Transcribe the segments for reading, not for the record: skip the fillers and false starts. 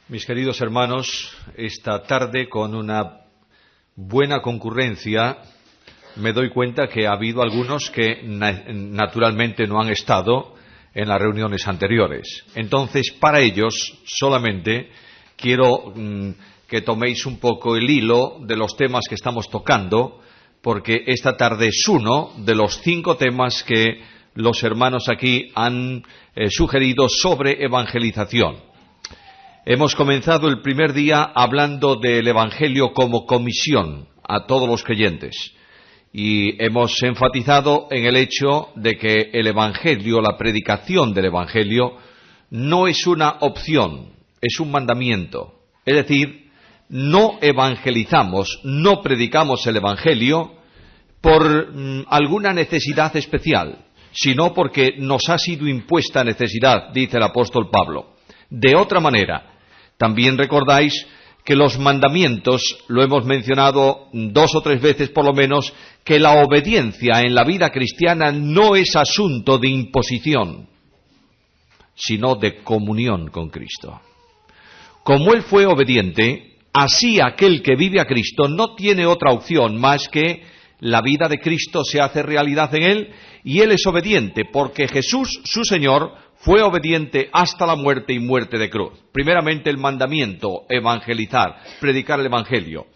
Mis queridos hermanos, esta tarde con una buena concurrencia me doy cuenta que ha habido algunos que naturalmente no han estado en las reuniones anteriores. Entonces, para ellos solamente quiero que toméis un poco el hilo de los temas que estamos tocando, porque esta tarde es uno de los 5 temas que los hermanos aquí han sugerido sobre evangelización. Hemos comenzado el primer día hablando del Evangelio como comisión a todos los creyentes y hemos enfatizado en el hecho de que el Evangelio, la predicación del Evangelio, no es una opción, es un mandamiento. Es decir, no evangelizamos, no predicamos el Evangelio por alguna necesidad especial, sino porque nos ha sido impuesta necesidad, dice el apóstol Pablo. De otra manera, también recordáis que los mandamientos, lo hemos mencionado 2 o 3 veces por lo menos, que la obediencia en la vida cristiana no es asunto de imposición, sino de comunión con Cristo. Como Él fue obediente, así aquel que vive a Cristo no tiene otra opción más que la vida de Cristo se hace realidad en Él y Él es obediente porque Jesús, su Señor, fue obediente hasta la muerte y muerte de cruz. Primeramente el mandamiento, evangelizar, predicar el Evangelio.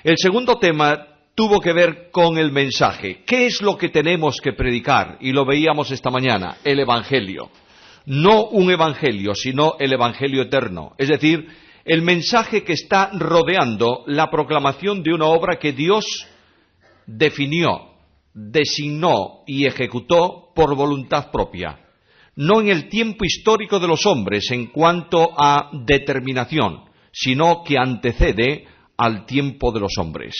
El segundo tema tuvo que ver con el mensaje. ¿Qué es lo que tenemos que predicar? Y lo veíamos esta mañana, el Evangelio. No un Evangelio, sino el Evangelio eterno. Es decir, el mensaje que está rodeando la proclamación de una obra que Dios definió, designó y ejecutó por voluntad propia. No en el tiempo histórico de los hombres en cuanto a determinación, sino que antecede al tiempo de los hombres.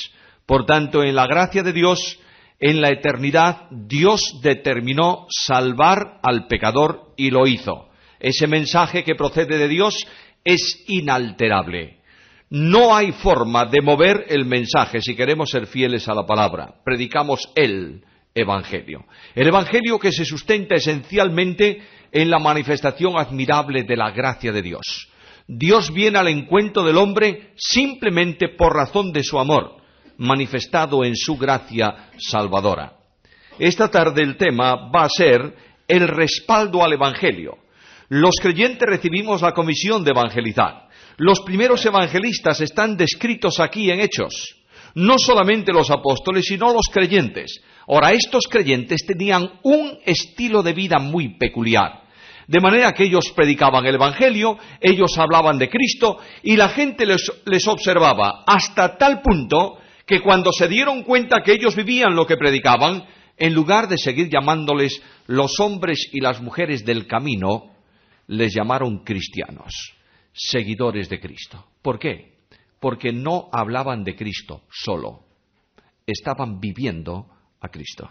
Por tanto, en la gracia de Dios, en la eternidad, Dios determinó salvar al pecador y lo hizo. Ese mensaje que procede de Dios es inalterable. No hay forma de mover el mensaje si queremos ser fieles a la palabra. Predicamos el Evangelio. El Evangelio que se sustenta esencialmente en la manifestación admirable de la gracia de Dios. Dios viene al encuentro del hombre simplemente por razón de su amor, manifestado en su gracia salvadora. Esta tarde el tema va a ser el respaldo al Evangelio. Los creyentes recibimos la comisión de evangelizar. Los primeros evangelistas están descritos aquí en Hechos. No solamente los apóstoles, sino los creyentes. Ahora, estos creyentes tenían un estilo de vida muy peculiar. De manera que ellos predicaban el Evangelio, ellos hablaban de Cristo y la gente les observaba hasta tal punto que cuando se dieron cuenta que ellos vivían lo que predicaban, en lugar de seguir llamándoles los hombres y las mujeres del camino, les llamaron cristianos, seguidores de Cristo. ¿Por qué? Porque no hablaban de Cristo solo, estaban viviendo a Cristo.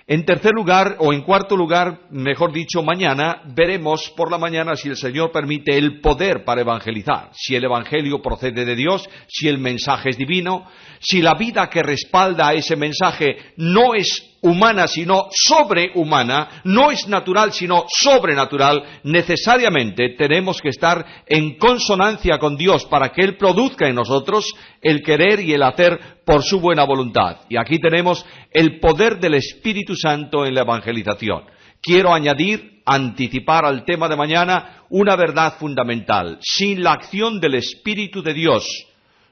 En tercer lugar, o en cuarto lugar, mejor dicho, mañana, veremos por la mañana, si el Señor permite, el poder para evangelizar. Si el Evangelio procede de Dios, si el mensaje es divino, si la vida que respalda a ese mensaje no es humana, sino sobrehumana, no es natural, sino sobrenatural, necesariamente tenemos que estar en consonancia con Dios para que Él produzca en nosotros el querer y el hacer por su buena voluntad. Y aquí tenemos el poder del Espíritu Santo en la evangelización. Quiero añadir, anticipar al tema de mañana, una verdad fundamental. Sin la acción del Espíritu de Dios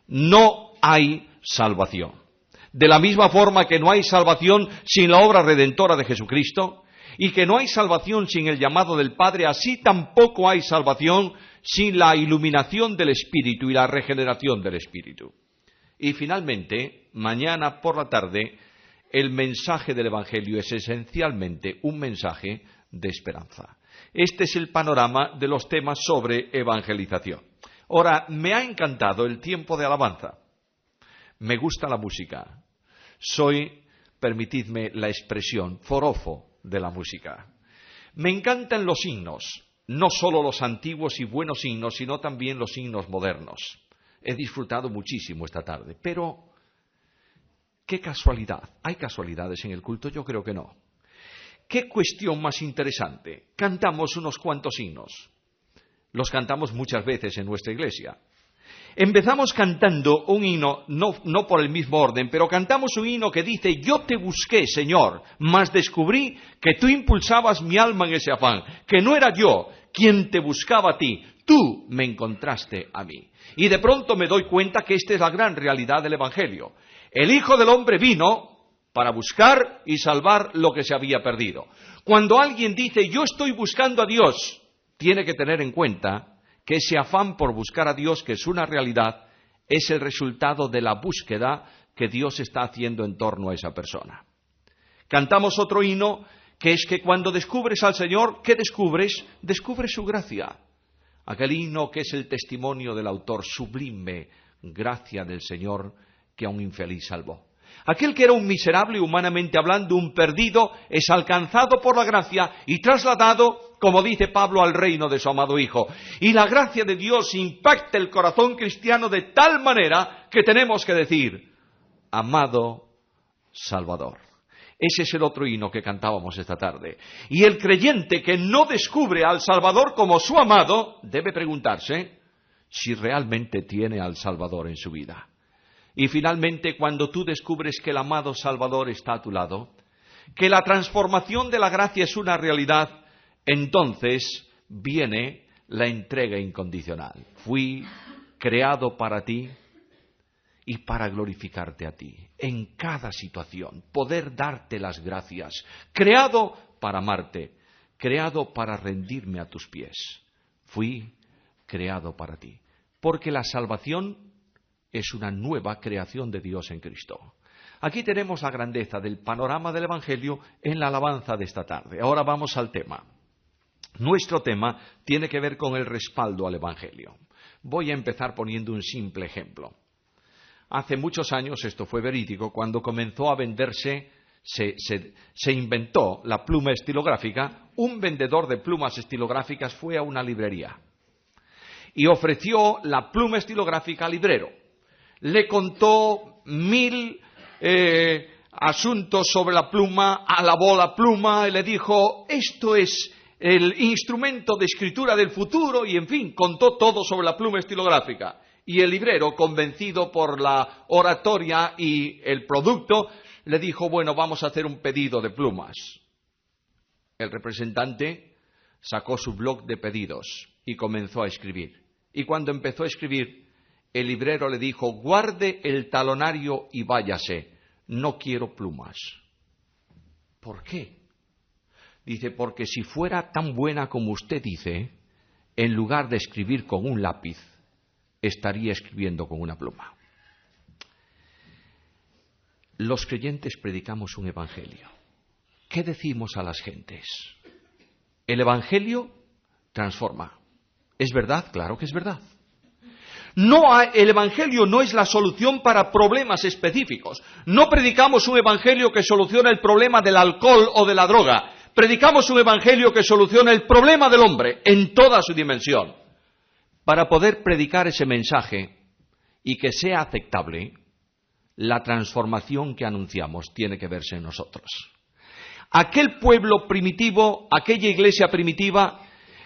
no hay salvación. De la misma forma que no hay salvación sin la obra redentora de Jesucristo, y que no hay salvación sin el llamado del Padre, así tampoco hay salvación sin la iluminación del Espíritu y la regeneración del Espíritu. Y finalmente, mañana por la tarde, el mensaje del Evangelio es esencialmente un mensaje de esperanza. Este es el panorama de los temas sobre evangelización. Ahora, me ha encantado el tiempo de alabanza. Me gusta la música. Soy, permitidme la expresión, forofo de la música. Me encantan los himnos, no solo los antiguos y buenos himnos, sino también los himnos modernos. He disfrutado muchísimo esta tarde, pero qué casualidad. ¿Hay casualidades en el culto? Yo creo que no. ¿Qué cuestión más interesante? Cantamos unos cuantos himnos. Los cantamos muchas veces en nuestra iglesia. Empezamos cantando un himno, no por el mismo orden, pero cantamos un himno que dice: yo te busqué, Señor, mas descubrí que tú impulsabas mi alma en ese afán, que no era yo quien te buscaba a ti, tú me encontraste a mí. Y de pronto me doy cuenta que esta es la gran realidad del Evangelio. El Hijo del Hombre vino para buscar y salvar lo que se había perdido. Cuando alguien dice: yo estoy buscando a Dios, tiene que tener en cuenta que ese afán por buscar a Dios, que es una realidad, es el resultado de la búsqueda que Dios está haciendo en torno a esa persona. Cantamos otro himno, que es que cuando descubres al Señor, ¿qué descubres? Descubres su gracia. Aquel himno que es el testimonio del autor: sublime gracia del Señor que a un infeliz salvó. Aquel que era un miserable, humanamente hablando, un perdido, es alcanzado por la gracia y trasladado, como dice Pablo, al reino de su amado Hijo. Y la gracia de Dios impacta el corazón cristiano de tal manera que tenemos que decir: amado Salvador. Ese es el otro himno que cantábamos esta tarde. Y el creyente que no descubre al Salvador como su amado, debe preguntarse si realmente tiene al Salvador en su vida. Y finalmente, cuando tú descubres que el amado Salvador está a tu lado, que la transformación de la gracia es una realidad, entonces viene la entrega incondicional. Fui creado para ti y para glorificarte a ti. En cada situación, poder darte las gracias. Creado para amarte, creado para rendirme a tus pies. Fui creado para ti. Porque la salvación es una nueva creación de Dios en Cristo. Aquí tenemos la grandeza del panorama del Evangelio en la alabanza de esta tarde. Ahora vamos al tema. Nuestro tema tiene que ver con el respaldo al Evangelio. Voy a empezar poniendo un simple ejemplo. Hace muchos años, esto fue verídico, cuando comenzó a venderse, se inventó la pluma estilográfica, un vendedor de plumas estilográficas fue a una librería y ofreció la pluma estilográfica al librero. Le contó 1000 asuntos sobre la pluma, alabó la pluma y le dijo: esto es el instrumento de escritura del futuro, y en fin, contó todo sobre la pluma estilográfica. Y el librero, convencido por la oratoria y el producto, le dijo: bueno, vamos a hacer un pedido de plumas. El representante sacó su bloc de pedidos y comenzó a escribir. Y cuando empezó a escribir, el librero le dijo: guarde el talonario y váyase, no quiero plumas. ¿Por qué? Dice: porque si fuera tan buena como usted dice, en lugar de escribir con un lápiz, estaría escribiendo con una pluma. Los creyentes predicamos un evangelio. ¿Qué decimos a las gentes? El evangelio transforma. ¿Es verdad? Claro que es verdad. El evangelio no es la solución para problemas específicos. No predicamos un evangelio que soluciona el problema del alcohol o de la droga. Predicamos un evangelio que soluciona el problema del hombre en toda su dimensión. Para poder predicar ese mensaje y que sea aceptable, la transformación que anunciamos tiene que verse en nosotros. Aquel pueblo primitivo, aquella iglesia primitiva,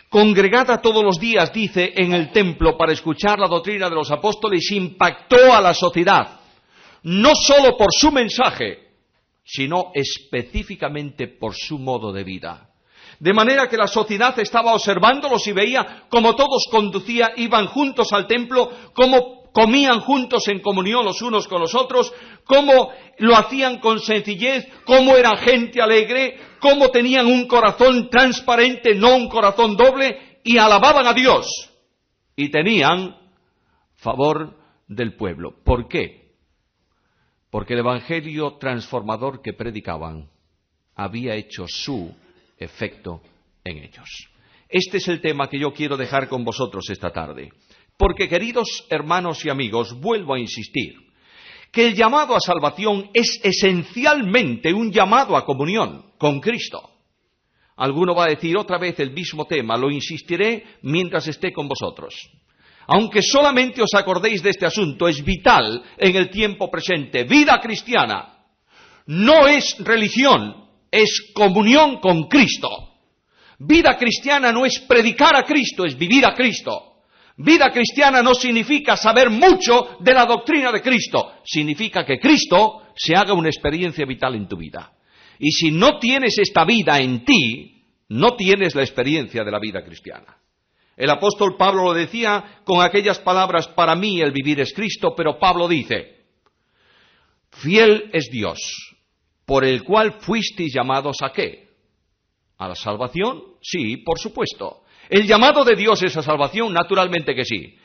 congregada todos los días, dice, en el templo para escuchar la doctrina de los apóstoles, impactó a la sociedad, no solo por su mensaje, sino específicamente por su modo de vida. De manera que la sociedad estaba observándolos y veía cómo todos conducían, iban juntos al templo, cómo comían juntos en comunión los unos con los otros, cómo lo hacían con sencillez, cómo eran gente alegre, cómo tenían un corazón transparente, no un corazón doble, y alababan a Dios. Y tenían favor del pueblo. ¿Por qué? Porque el evangelio transformador que predicaban había hecho su efecto en ellos. Este es el tema que yo quiero dejar con vosotros esta tarde. Porque, queridos hermanos y amigos, vuelvo a insistir, que el llamado a salvación es esencialmente un llamado a comunión con Cristo. Alguno va a decir otra vez el mismo tema, lo insistiré mientras esté con vosotros. Aunque solamente os acordéis de este asunto, es vital en el tiempo presente. Vida cristiana no es religión, es comunión con Cristo. Vida cristiana no es predicar a Cristo, es vivir a Cristo. Vida cristiana no significa saber mucho de la doctrina de Cristo, significa que Cristo se haga una experiencia vital en tu vida. Y si no tienes esta vida en ti, no tienes la experiencia de la vida cristiana. El apóstol Pablo lo decía con aquellas palabras: para mí el vivir es Cristo, pero Pablo dice: fiel es Dios, por el cual fuisteis llamados ¿a qué? ¿A la salvación? Sí, por supuesto. ¿El llamado de Dios es a salvación? Naturalmente que sí.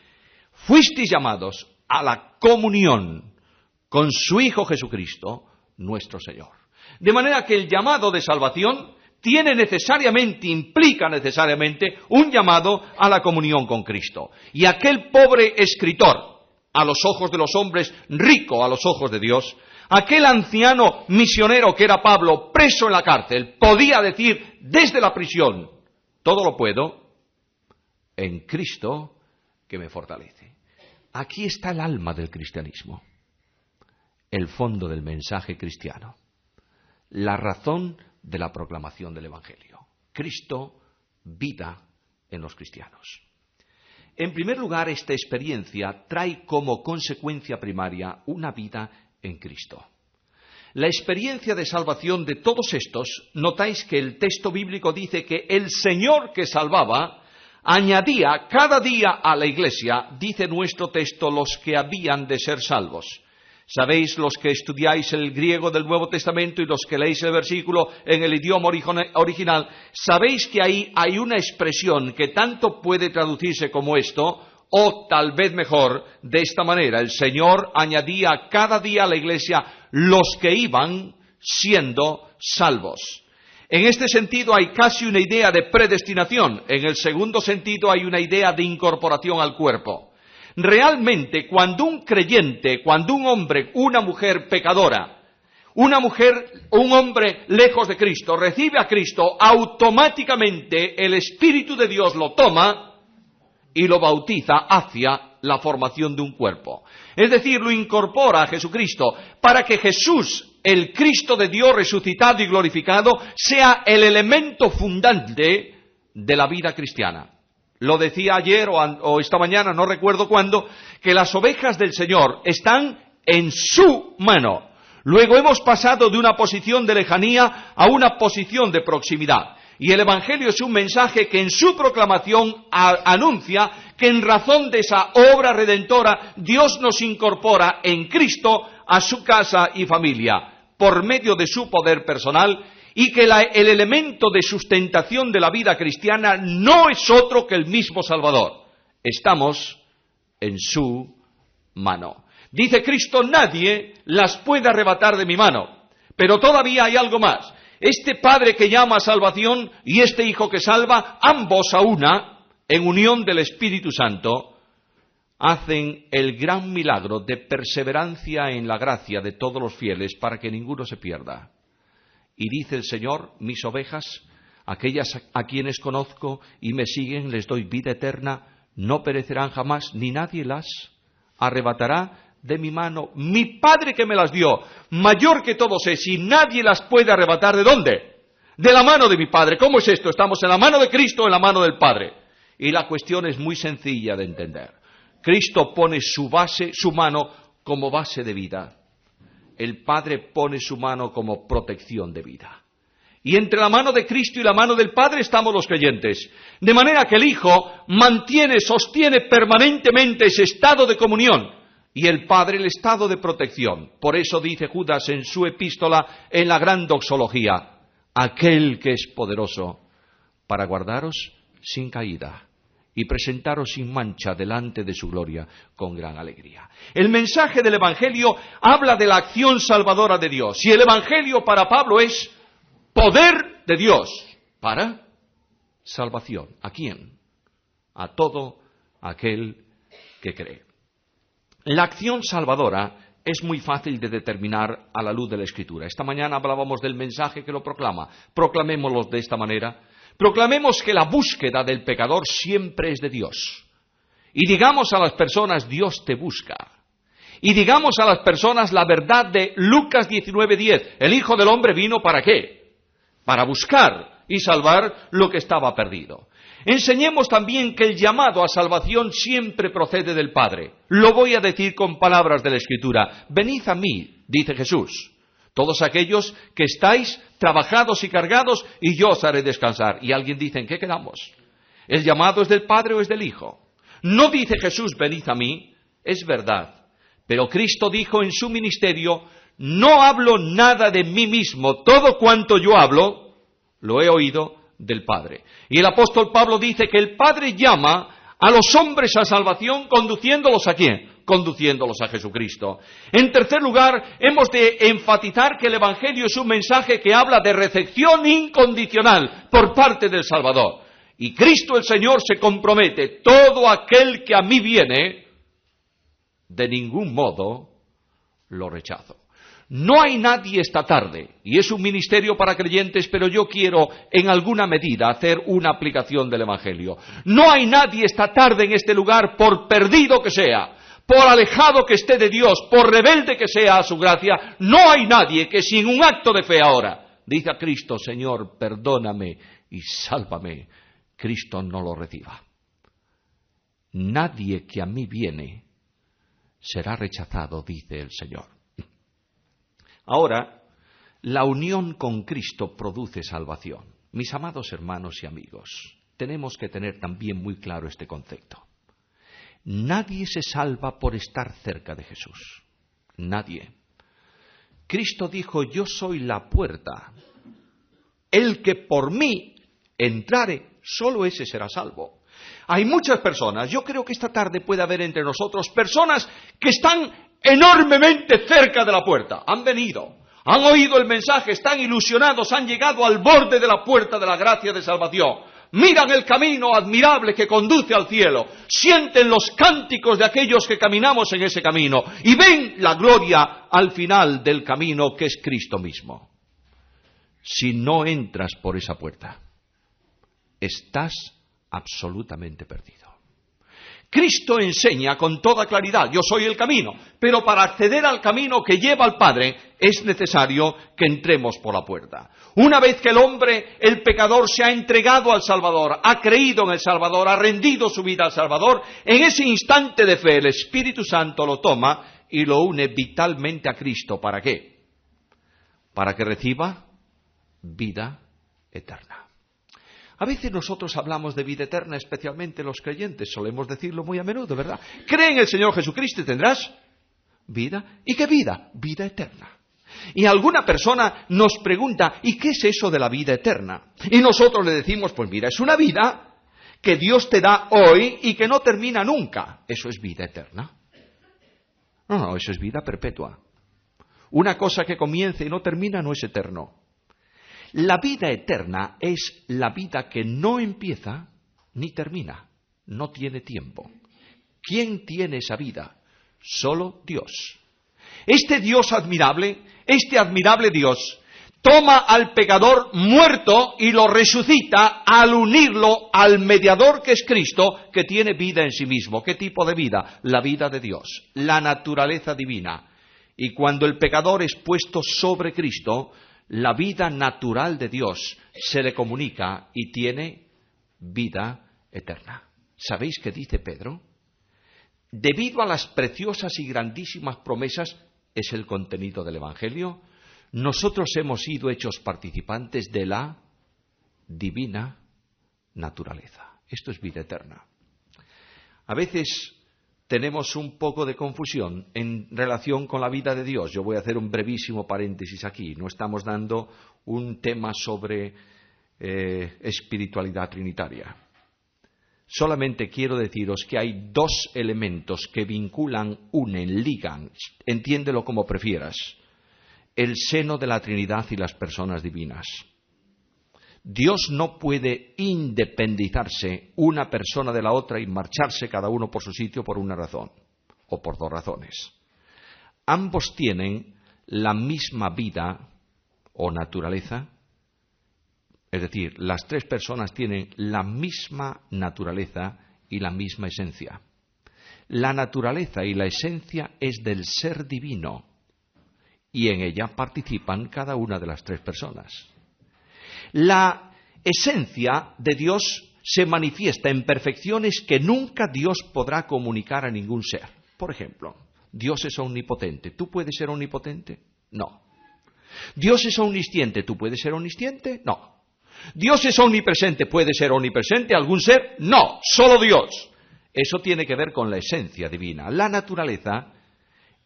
Fuisteis llamados a la comunión con su Hijo Jesucristo, nuestro Señor. De manera que el llamado de salvación implica necesariamente un llamado a la comunión con Cristo. Y aquel pobre escritor, a los ojos de los hombres, rico a los ojos de Dios, aquel anciano misionero que era Pablo, preso en la cárcel, podía decir desde la prisión: todo lo puedo en Cristo que me fortalece. Aquí está el alma del cristianismo, el fondo del mensaje cristiano, la razón de la proclamación del Evangelio. Cristo, vida en los cristianos. En primer lugar, esta experiencia trae como consecuencia primaria una vida en Cristo. La experiencia de salvación de todos estos, notáis que el texto bíblico dice que el Señor que salvaba añadía cada día a la iglesia, dice nuestro texto, los que habían de ser salvos. Sabéis, los que estudiáis el griego del Nuevo Testamento y los que leéis el versículo en el idioma original, sabéis que ahí hay una expresión que tanto puede traducirse como esto, o tal vez mejor, de esta manera: el Señor añadía cada día a la iglesia los que iban siendo salvos. En este sentido hay casi una idea de predestinación. En el segundo sentido hay una idea de incorporación al cuerpo. Realmente, cuando un creyente, cuando un hombre, una mujer pecadora, una mujer o un hombre lejos de Cristo recibe a Cristo, automáticamente el Espíritu de Dios lo toma y lo bautiza hacia la formación de un cuerpo. Es decir, lo incorpora a Jesucristo para que Jesús, el Cristo de Dios resucitado y glorificado, sea el elemento fundante de la vida cristiana. Lo decía ayer o esta mañana, no recuerdo cuándo, que las ovejas del Señor están en su mano. Luego hemos pasado de una posición de lejanía a una posición de proximidad. Y el Evangelio es un mensaje que en su proclamación anuncia que en razón de esa obra redentora Dios nos incorpora en Cristo a su casa y familia por medio de su poder personal, y que el elemento de sustentación de la vida cristiana no es otro que el mismo Salvador. Estamos en su mano. Dice Cristo: nadie las puede arrebatar de mi mano. Pero todavía hay algo más. Este Padre que llama a salvación y este Hijo que salva, ambos a una, en unión del Espíritu Santo, hacen el gran milagro de perseverancia en la gracia de todos los fieles para que ninguno se pierda. Y dice el Señor: mis ovejas, aquellas a quienes conozco y me siguen, les doy vida eterna, no perecerán jamás, ni nadie las arrebatará de mi mano. Mi Padre que me las dio, mayor que todos es, y nadie las puede arrebatar. ¿De dónde? De la mano de mi Padre. ¿Cómo es esto? Estamos en la mano de Cristo o en la mano del Padre. Y la cuestión es muy sencilla de entender. Cristo pone su mano como base de vida. El Padre pone su mano como protección de vida. Y entre la mano de Cristo y la mano del Padre estamos los creyentes. De manera que el Hijo sostiene permanentemente ese estado de comunión. Y el Padre el estado de protección. Por eso dice Judas en su epístola, en la gran doxología: aquel que es poderoso para guardaros sin caída y presentaros sin mancha delante de su gloria con gran alegría. El mensaje del Evangelio habla de la acción salvadora de Dios. Y el Evangelio para Pablo es poder de Dios para salvación. ¿A quién? A todo aquel que cree. La acción salvadora es muy fácil de determinar a la luz de la Escritura. Esta mañana hablábamos del mensaje que lo proclama. Proclamémoslo de esta manera. Proclamemos que la búsqueda del pecador siempre es de Dios. Y digamos a las personas: Dios te busca. Y digamos a las personas la verdad de Lucas 19:10. El Hijo del Hombre vino ¿para qué? Para buscar y salvar lo que estaba perdido. Enseñemos también que el llamado a salvación siempre procede del Padre. Lo voy a decir con palabras de la Escritura. Venid a mí, dice Jesús, todos aquellos que estáis trabajados y cargados, y yo os haré descansar. Y alguien dice, ¿en qué quedamos? ¿El llamado es del Padre o es del Hijo? No dice Jesús, venid a mí, es verdad. Pero Cristo dijo en su ministerio, no hablo nada de mí mismo, todo cuanto yo hablo, lo he oído del Padre. Y el apóstol Pablo dice que el Padre llama a los hombres a salvación, conduciéndolos ¿a quién? Conduciéndolos a Jesucristo. En tercer lugar, hemos de enfatizar que el Evangelio es un mensaje que habla de recepción incondicional por parte del Salvador. Y Cristo el Señor se compromete, todo aquel que a mí viene, de ningún modo lo rechazo. No hay nadie esta tarde, y es un ministerio para creyentes, pero yo quiero en alguna medida hacer una aplicación del Evangelio. No hay nadie esta tarde en este lugar, por perdido que sea, por alejado que esté de Dios, por rebelde que sea a su gracia, no hay nadie que sin un acto de fe ahora diga a Cristo, Señor, perdóname y sálvame. Cristo no lo reciba. Nadie que a mí viene será rechazado, dice el Señor. Ahora, la unión con Cristo produce salvación. Mis amados hermanos y amigos, tenemos que tener también muy claro este concepto. Nadie se salva por estar cerca de Jesús. Nadie. Cristo dijo, yo soy la puerta. El que por mí entrare, solo ese será salvo. Hay muchas personas, yo creo que esta tarde puede haber entre nosotros personas que están enormemente cerca de la puerta. Han venido, han oído el mensaje, están ilusionados, han llegado al borde de la puerta de la gracia de salvación. Miran el camino admirable que conduce al cielo, sienten los cánticos de aquellos que caminamos en ese camino y ven la gloria al final del camino que es Cristo mismo. Si no entras por esa puerta, estás absolutamente perdido. Cristo enseña con toda claridad, yo soy el camino, pero para acceder al camino que lleva al Padre es necesario que entremos por la puerta. Una vez que el hombre, el pecador, se ha entregado al Salvador, ha creído en el Salvador, ha rendido su vida al Salvador, en ese instante de fe el Espíritu Santo lo toma y lo une vitalmente a Cristo. ¿Para qué? Para que reciba vida eterna. A veces nosotros hablamos de vida eterna, especialmente los creyentes, solemos decirlo muy a menudo, ¿verdad? Cree en el Señor Jesucristo y tendrás vida. ¿Y qué vida? Vida eterna. Y alguna persona nos pregunta, ¿y qué es eso de la vida eterna? Y nosotros le decimos, pues mira, es una vida que Dios te da hoy y que no termina nunca. ¿Eso es vida eterna? No, eso es vida perpetua. Una cosa que comienza y no termina no es eterno. La vida eterna es la vida que no empieza ni termina, no tiene tiempo. ¿Quién tiene esa vida? Solo Dios. Este Dios admirable, este admirable Dios, toma al pecador muerto y lo resucita al unirlo al mediador que es Cristo, que tiene vida en sí mismo. ¿Qué tipo de vida? La vida de Dios, la naturaleza divina. Y cuando el pecador es puesto sobre Cristo, la vida natural de Dios se le comunica y tiene vida eterna. ¿Sabéis qué dice Pedro? Debido a las preciosas y grandísimas promesas, es el contenido del Evangelio, nosotros hemos sido hechos participantes de la divina naturaleza. Esto es vida eterna. A veces tenemos un poco de confusión en relación con la vida de Dios. Yo voy a hacer un brevísimo paréntesis aquí. No estamos dando un tema sobre espiritualidad trinitaria. Solamente quiero deciros que hay dos elementos que vinculan, unen, ligan, entiéndelo como prefieras, el seno de la Trinidad y las personas divinas. Dios no puede independizarse una persona de la otra y marcharse cada uno por su sitio por una razón o por dos razones. Ambos tienen la misma vida o naturaleza, es decir, las tres personas tienen la misma naturaleza y la misma esencia. La naturaleza y la esencia es del ser divino y en ella participan cada una de las tres personas. La esencia de Dios se manifiesta en perfecciones que nunca Dios podrá comunicar a ningún ser. Por ejemplo, Dios es omnipotente. ¿Tú puedes ser omnipotente? No. Dios es omnisciente. ¿Tú puedes ser omnisciente? No. Dios es omnipresente. ¿Puede ser omnipresente algún ser? No, solo Dios. Eso tiene que ver con la esencia divina. La naturaleza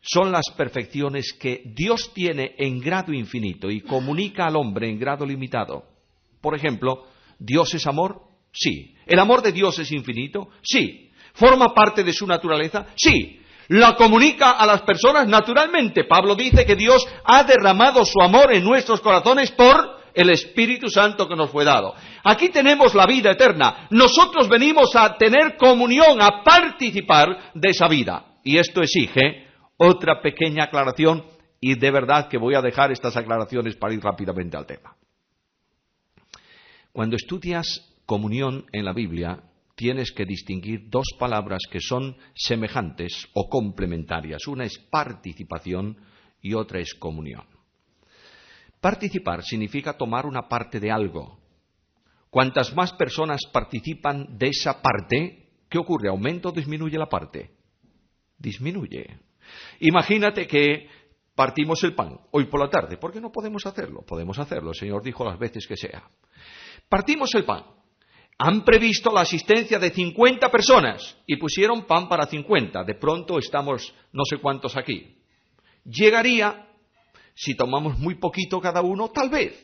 son las perfecciones que Dios tiene en grado infinito y comunica al hombre en grado limitado. Por ejemplo, ¿Dios es amor? Sí. ¿El amor de Dios es infinito? Sí. ¿Forma parte de su naturaleza? Sí. ¿La comunica a las personas? Naturalmente. Pablo dice que Dios ha derramado su amor en nuestros corazones por el Espíritu Santo que nos fue dado. Aquí tenemos la vida eterna. Nosotros venimos a tener comunión, a participar de esa vida. Y esto exige otra pequeña aclaración, y de verdad que voy a dejar estas aclaraciones para ir rápidamente al tema. Cuando estudias comunión en la Biblia, tienes que distinguir dos palabras que son semejantes o complementarias. Una es participación y otra es comunión. Participar significa tomar una parte de algo. Cuantas más personas participan de esa parte, ¿qué ocurre? ¿Aumenta o disminuye la parte? Disminuye. Imagínate que partimos el pan hoy por la tarde. ¿Por qué no podemos hacerlo? Podemos hacerlo, el Señor dijo las veces que sea. Partimos el pan. Han previsto la asistencia de 50 personas y pusieron pan para 50. De pronto estamos no sé cuántos aquí. Llegaría, si tomamos muy poquito cada uno, tal vez.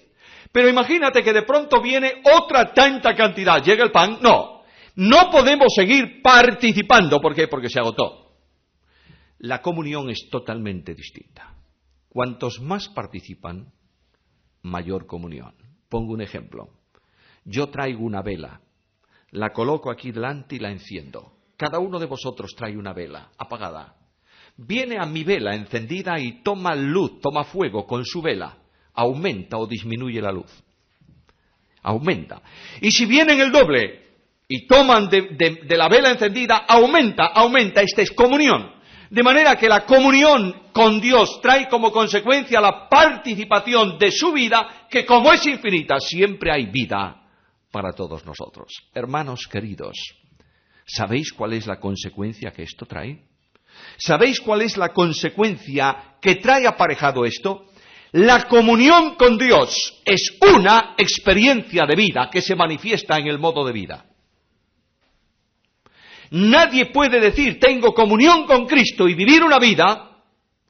Pero imagínate que de pronto viene otra tanta cantidad. ¿Llega el pan? No. No podemos seguir participando. ¿Por qué? Porque se agotó. La comunión es totalmente distinta. Cuantos más participan, mayor comunión. Pongo un ejemplo. Yo traigo una vela, la coloco aquí delante y la enciendo. Cada uno de vosotros trae una vela apagada. Viene a mi vela encendida y toma luz, toma fuego con su vela. ¿Aumenta o disminuye la luz? Aumenta. Y si vienen el doble y toman de la vela encendida, aumenta. Esta es comunión. De manera que la comunión con Dios trae como consecuencia la participación de su vida, que como es infinita, siempre hay vida para todos nosotros. Hermanos queridos, ¿sabéis cuál es la consecuencia que esto trae? ¿Sabéis cuál es la consecuencia que trae aparejado esto? La comunión con Dios es una experiencia de vida que se manifiesta en el modo de vida. Nadie puede decir tengo comunión con Cristo y vivir una vida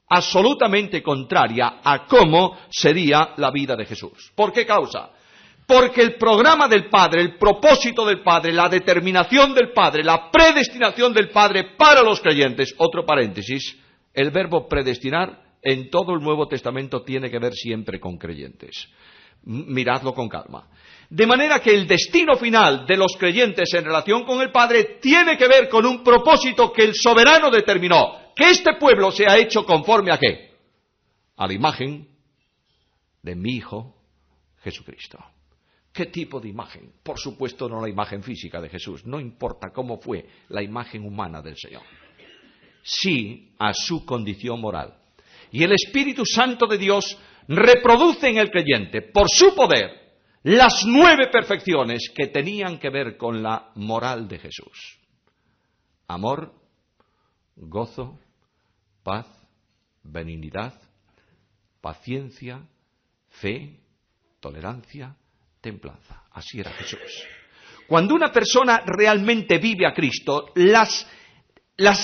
absolutamente contraria a cómo sería la vida de Jesús. ¿Por qué causa? Porque el programa del Padre, el propósito del Padre, la determinación del Padre, la predestinación del Padre para los creyentes, otro paréntesis, el verbo predestinar en todo el Nuevo Testamento tiene que ver siempre con creyentes. Miradlo con calma. De manera que el destino final de los creyentes en relación con el Padre tiene que ver con un propósito que el soberano determinó. Que este pueblo sea hecho conforme a ¿qué? A la imagen de mi Hijo Jesucristo. ¿Qué tipo de imagen? Por supuesto no la imagen física de Jesús. No importa cómo fue la imagen humana del Señor. Sí a su condición moral. Y el Espíritu Santo de Dios reproduce en el creyente, por su poder, las 9 perfecciones que tenían que ver con la moral de Jesús. Amor, gozo, paz, benignidad, paciencia, fe, tolerancia, templanza. Así era Jesús. Cuando una persona realmente vive a Cristo, las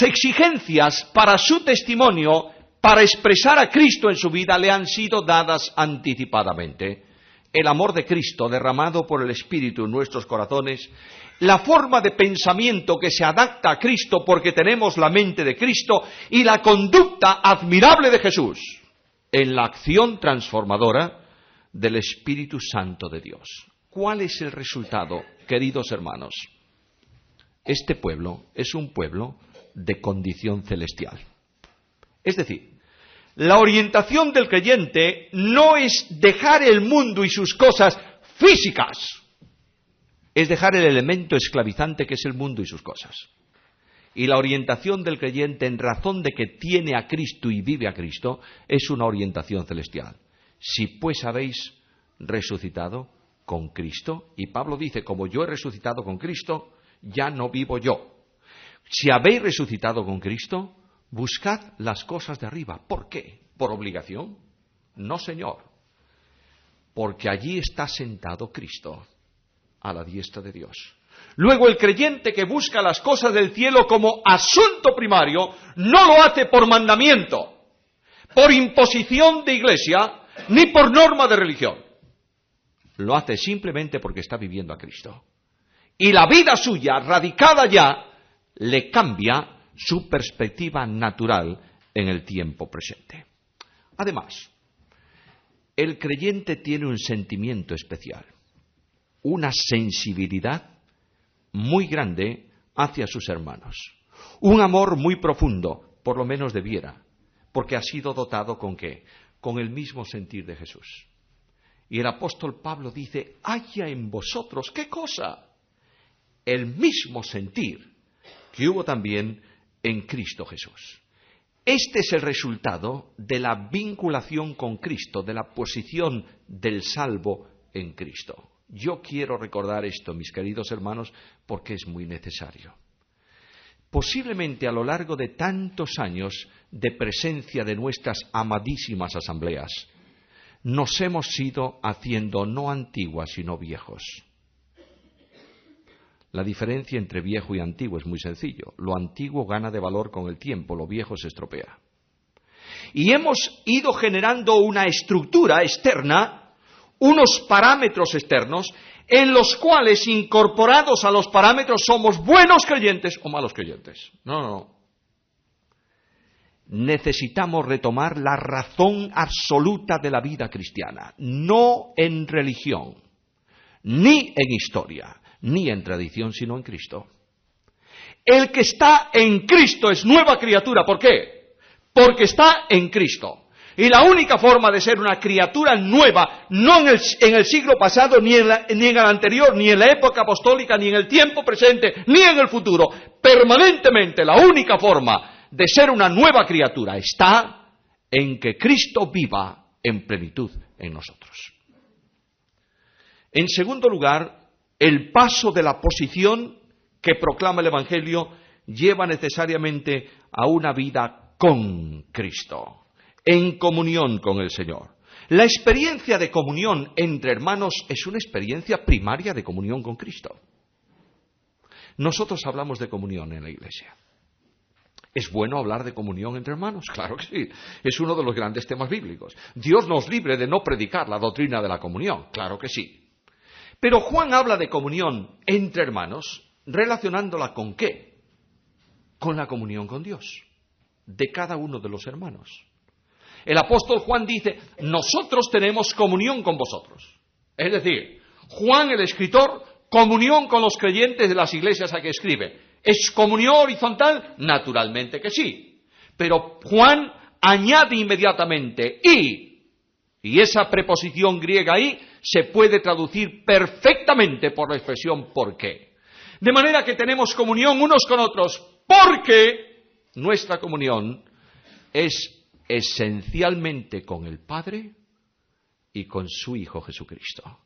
exigencias para su testimonio, para expresar a Cristo en su vida, le han sido dadas anticipadamente. El amor de Cristo derramado por el Espíritu en nuestros corazones, la forma de pensamiento que se adapta a Cristo porque tenemos la mente de Cristo y la conducta admirable de Jesús en la acción transformadora del Espíritu Santo de Dios. ¿Cuál es el resultado, queridos hermanos? Este pueblo es un pueblo de condición celestial. Es decir, la orientación del creyente no es dejar el mundo y sus cosas físicas, es dejar el elemento esclavizante que es el mundo y sus cosas. Y la orientación del creyente, en razón de que tiene a Cristo y vive a Cristo, es una orientación celestial. Si pues habéis resucitado con Cristo. Y Pablo dice, como yo he resucitado con Cristo, ya no vivo yo. Si habéis resucitado con Cristo, buscad las cosas de arriba. ¿Por qué? ¿Por obligación? No, Señor. Porque allí está sentado Cristo, a la diestra de Dios. Luego el creyente que busca las cosas del cielo como asunto primario, no lo hace por mandamiento, por imposición de iglesia, ni por norma de religión. Lo hace simplemente porque está viviendo a Cristo. Y la vida suya, radicada ya, le cambia su perspectiva natural en el tiempo presente. Además, el creyente tiene un sentimiento especial, una sensibilidad muy grande hacia sus hermanos, un amor muy profundo, por lo menos debiera, porque ha sido dotado ¿con qué? Con el mismo sentir de Jesús. Y el apóstol Pablo dice, haya en vosotros, ¿qué cosa? El mismo sentir que hubo también en Cristo Jesús. Este es el resultado de la vinculación con Cristo, de la posición del salvo en Cristo. Yo quiero recordar esto, mis queridos hermanos, porque es muy necesario. Posiblemente a lo largo de tantos años de presencia de nuestras amadísimas asambleas, nos hemos ido haciendo no antiguas, sino viejos. La diferencia entre viejo y antiguo es muy sencillo. Lo antiguo gana de valor con el tiempo, lo viejo se estropea. Y hemos ido generando una estructura externa, unos parámetros externos, en los cuales, incorporados a los parámetros, somos buenos creyentes o malos creyentes. No. Necesitamos retomar la razón absoluta de la vida cristiana, no en religión, ni en historia, ni en tradición, sino en Cristo. El que está en Cristo es nueva criatura. ¿Por qué? Porque está en Cristo. Y la única forma de ser una criatura nueva, no en el siglo pasado, ni en el anterior, ni en la época apostólica, ni en el tiempo presente, ni en el futuro, permanentemente la única forma de ser una nueva criatura está en que Cristo viva en plenitud en nosotros. En segundo lugar, el paso de la posición que proclama el Evangelio lleva necesariamente a una vida con Cristo, en comunión con el Señor. La experiencia de comunión entre hermanos es una experiencia primaria de comunión con Cristo. Nosotros hablamos de comunión en la Iglesia. ¿Es bueno hablar de comunión entre hermanos? Claro que sí. Es uno de los grandes temas bíblicos. Dios nos libre de no predicar la doctrina de la comunión. Claro que sí. Pero Juan habla de comunión entre hermanos, relacionándola ¿con qué? Con la comunión con Dios, de cada uno de los hermanos. El apóstol Juan dice, nosotros tenemos comunión con vosotros. Es decir, Juan el escritor, comunión con los creyentes de las iglesias a que escribe. ¿Es comunión horizontal? Naturalmente que sí. Pero Juan añade inmediatamente y esa preposición griega ahí se puede traducir perfectamente por la expresión ¿por qué? De manera que tenemos comunión unos con otros porque nuestra comunión es esencialmente con el Padre y con su Hijo Jesucristo.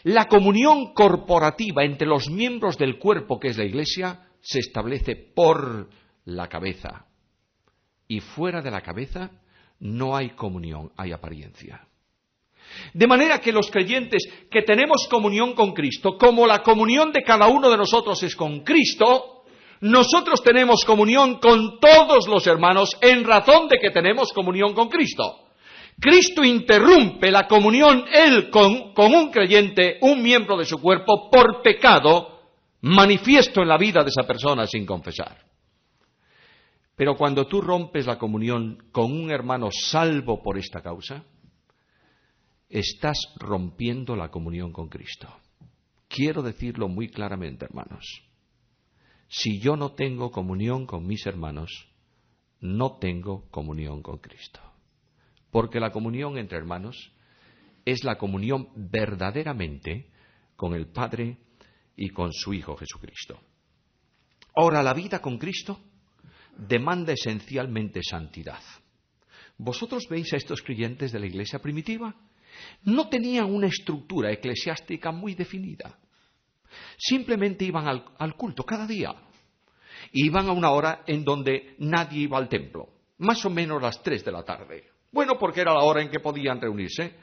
La comunión corporativa entre los miembros del cuerpo que es la Iglesia se establece por la cabeza. Y fuera de la cabeza no hay comunión, hay apariencia. De manera que los creyentes que tenemos comunión con Cristo, como la comunión de cada uno de nosotros es con Cristo, nosotros tenemos comunión con todos los hermanos en razón de que tenemos comunión con Cristo. Cristo interrumpe la comunión, Él con un creyente, un miembro de su cuerpo, por pecado manifiesto en la vida de esa persona sin confesar. Pero cuando tú rompes la comunión con un hermano salvo por esta causa, estás rompiendo la comunión con Cristo. Quiero decirlo muy claramente, hermanos. Si yo no tengo comunión con mis hermanos, no tengo comunión con Cristo. Porque la comunión entre hermanos es la comunión verdaderamente con el Padre y con su Hijo Jesucristo. Ahora, la vida con Cristo demanda esencialmente santidad. ¿Vosotros veis a estos creyentes de la iglesia primitiva? no tenían una estructura eclesiástica muy definida. Simplemente iban al culto cada día. Iban a una hora en donde nadie iba al templo, más o menos las 3 de la tarde. Bueno, porque era la hora en que podían reunirse.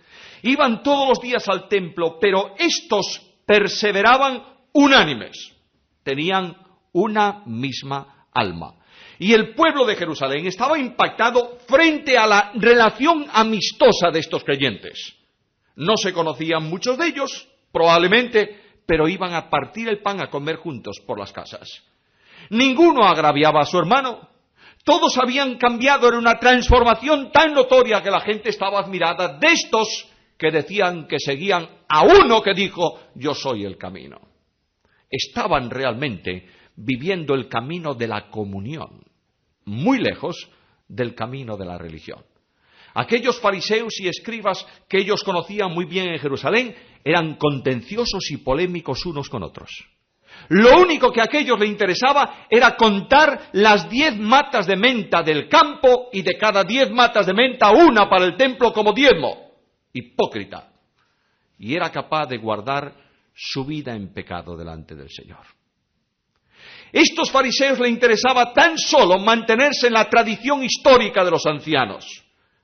Iban todos los días al templo, pero estos perseveraban unánimes. Tenían una misma alma. Y el pueblo de Jerusalén estaba impactado frente a la relación amistosa de estos creyentes. No se conocían muchos de ellos, probablemente, pero iban a partir el pan a comer juntos por las casas. Ninguno agraviaba a su hermano. Todos habían cambiado, era una transformación tan notoria que la gente estaba admirada de estos que decían que seguían a uno que dijo, yo soy el camino. Estaban realmente viviendo el camino de la comunión, muy lejos del camino de la religión. Aquellos fariseos y escribas que ellos conocían muy bien en Jerusalén eran contenciosos y polémicos unos con otros. Lo único que a aquellos les interesaba era contar las 10 matas de menta del campo y de cada 10 matas de menta una para el templo como diezmo. Hipócrita. Y era capaz de guardar su vida en pecado delante del Señor. Estos fariseos les interesaba tan solo mantenerse en la tradición histórica de los ancianos,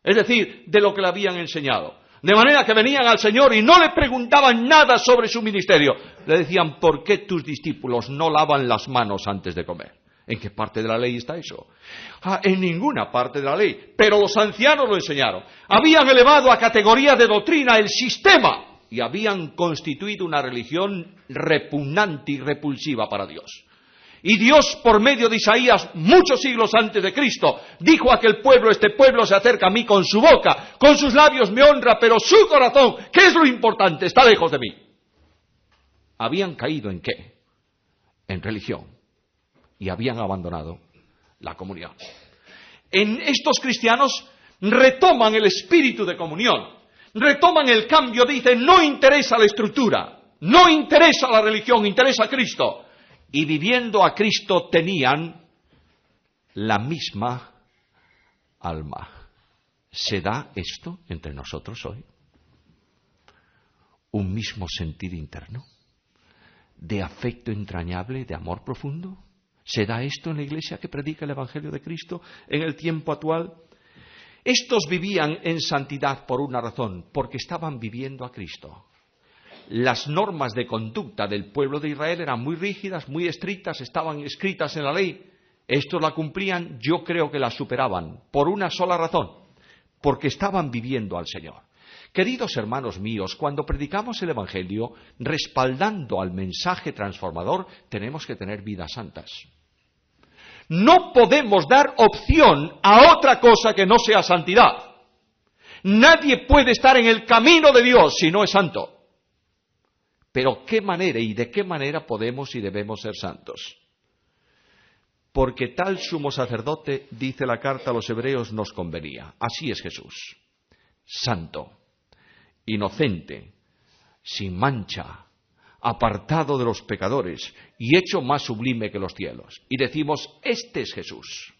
es decir, de lo que le habían enseñado. De manera que venían al Señor y no le preguntaban nada sobre su ministerio. Le decían, ¿por qué tus discípulos no lavan las manos antes de comer? ¿En qué parte de la ley está eso? En ninguna parte de la ley. Pero los ancianos lo enseñaron. Habían elevado a categoría de doctrina el sistema y habían constituido una religión repugnante y repulsiva para Dios. Y Dios, por medio de Isaías, muchos siglos antes de Cristo, dijo a aquel pueblo, este pueblo se acerca a mí con su boca, con sus labios me honra, pero su corazón, ¿qué es lo importante? Está lejos de mí. Habían caído ¿en qué? En religión. Y habían abandonado la comunión. En estos cristianos retoman el espíritu de comunión, retoman el cambio, dicen, no interesa la estructura, no interesa la religión, interesa a Cristo. Y viviendo a Cristo tenían la misma alma. ¿Se da esto entre nosotros hoy? ¿Un mismo sentir interno? ¿De afecto entrañable, de amor profundo? ¿Se da esto en la iglesia que predica el Evangelio de Cristo en el tiempo actual? Estos vivían en santidad por una razón, porque estaban viviendo a Cristo. Las normas de conducta del pueblo de Israel eran muy rígidas, muy estrictas, estaban escritas en la ley. Estos la cumplían, yo creo que la superaban, por una sola razón, porque estaban viviendo al Señor. Queridos hermanos míos, cuando predicamos el Evangelio, respaldando al mensaje transformador, tenemos que tener vidas santas. No podemos dar opción a otra cosa que no sea santidad. Nadie puede estar en el camino de Dios si no es santo. Pero ¿qué manera y de qué manera podemos y debemos ser santos? Porque tal sumo sacerdote, dice la carta a los hebreos, nos convenía. Así es Jesús. Santo, inocente, sin mancha, apartado de los pecadores y hecho más sublime que los cielos. Y decimos, este es Jesús.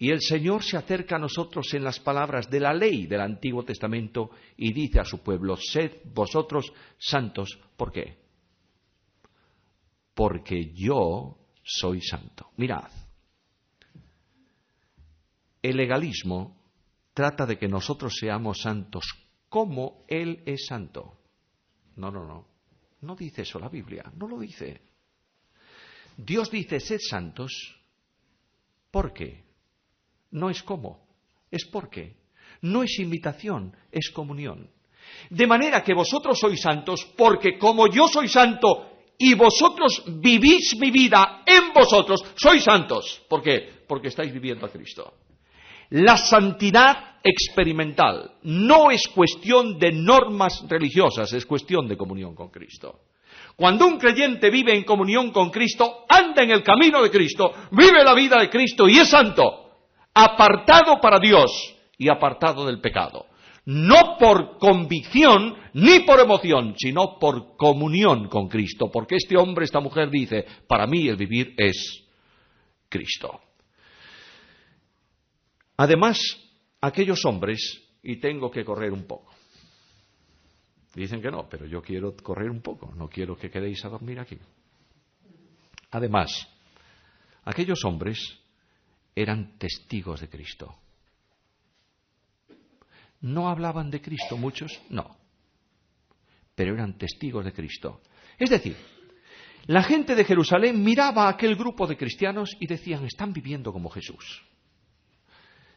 Y el Señor se acerca a nosotros en las palabras de la ley del Antiguo Testamento y dice a su pueblo, sed vosotros santos. ¿Por qué? Porque yo soy santo. Mirad, el legalismo trata de que nosotros seamos santos como Él es santo. No dice eso la Biblia, no lo dice. Dios dice, sed santos. ¿Por qué? No es cómo, es por qué. No es imitación, es comunión. De manera que vosotros sois santos, porque como yo soy santo y vosotros vivís mi vida en vosotros, sois santos. ¿Por qué? Porque estáis viviendo a Cristo. La santidad experimental no es cuestión de normas religiosas, es cuestión de comunión con Cristo. Cuando un creyente vive en comunión con Cristo, anda en el camino de Cristo, vive la vida de Cristo y es santo. Apartado para Dios y apartado del pecado. No por convicción ni por emoción, sino por comunión con Cristo. Porque este hombre, esta mujer dice, para mí el vivir es Cristo. Además, aquellos hombres, y tengo que correr un poco, Dicen que no, pero yo quiero correr un poco, no quiero que quedéis a dormir aquí. Además, aquellos hombres eran testigos de Cristo. ¿No hablaban de Cristo muchos? No. Pero eran testigos de Cristo. Es decir, la gente de Jerusalén miraba a aquel grupo de cristianos y decían, están viviendo como Jesús.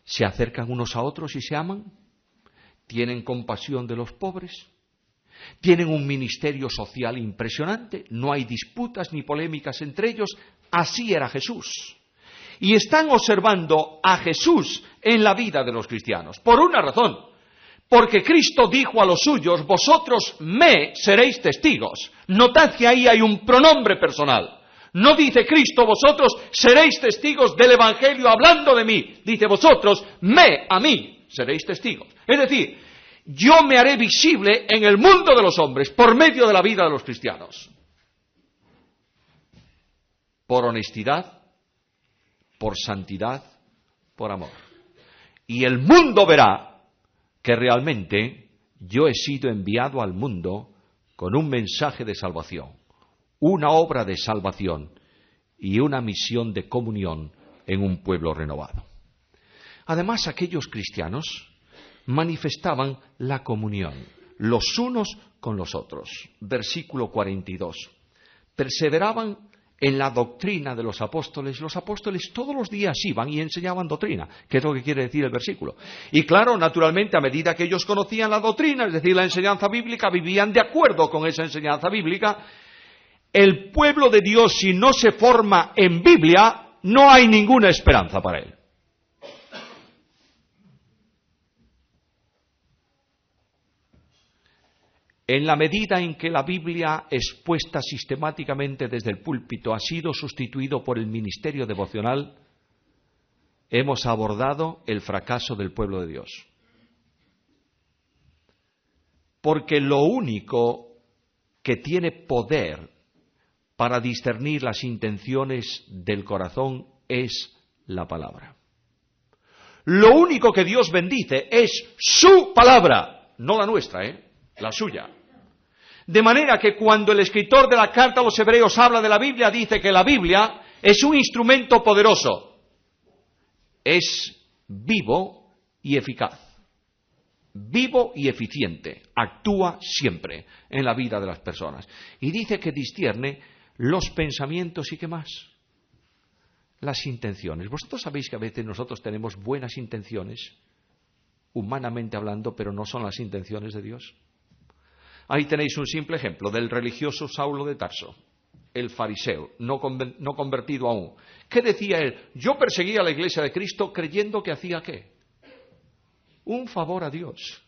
Se acercan unos a otros y se aman, tienen compasión de los pobres, tienen un ministerio social impresionante, no hay disputas ni polémicas entre ellos, así era Jesús. Y están observando a Jesús en la vida de los cristianos, por una razón, porque Cristo dijo a los suyos, vosotros me seréis testigos. Notad que ahí hay un pronombre personal. No dice Cristo, vosotros seréis testigos del Evangelio hablando de mí. Dice vosotros, a mí seréis testigos. Es decir, yo me haré visible en el mundo de los hombres por medio de la vida de los cristianos. Por honestidad, por santidad, por amor. Y el mundo verá que realmente yo he sido enviado al mundo con un mensaje de salvación, una obra de salvación y una misión de comunión en un pueblo renovado. Además, aquellos cristianos manifestaban la comunión, los unos con los otros. Versículo 42. Perseveraban en la doctrina de los apóstoles. Los apóstoles todos los días iban y enseñaban doctrina, que es lo que quiere decir el versículo. Y claro, naturalmente, a medida que ellos conocían la doctrina, es decir, la enseñanza bíblica, vivían de acuerdo con esa enseñanza bíblica. El pueblo de Dios, si no se forma en Biblia, no hay ninguna esperanza para él. En la medida en que la Biblia, expuesta sistemáticamente desde el púlpito, ha sido sustituido por el ministerio devocional, hemos abordado el fracaso del pueblo de Dios. Porque lo único que tiene poder para discernir las intenciones del corazón es la palabra. Lo único que Dios bendice es su palabra, no la nuestra, la suya. De manera que cuando el escritor de la carta a los hebreos habla de la Biblia, dice que la Biblia es un instrumento poderoso. Es vivo y eficaz. Vivo y eficiente. Actúa siempre en la vida de las personas. Y dice que discierne los pensamientos y qué más. Las intenciones. Vosotros sabéis que a veces nosotros tenemos buenas intenciones, humanamente hablando, pero no son las intenciones de Dios. Ahí tenéis un simple ejemplo del religioso Saulo de Tarso, el fariseo, no convertido aún. ¿Qué decía él? Yo perseguía a la iglesia de Cristo creyendo que hacía ¿qué? Un favor a Dios.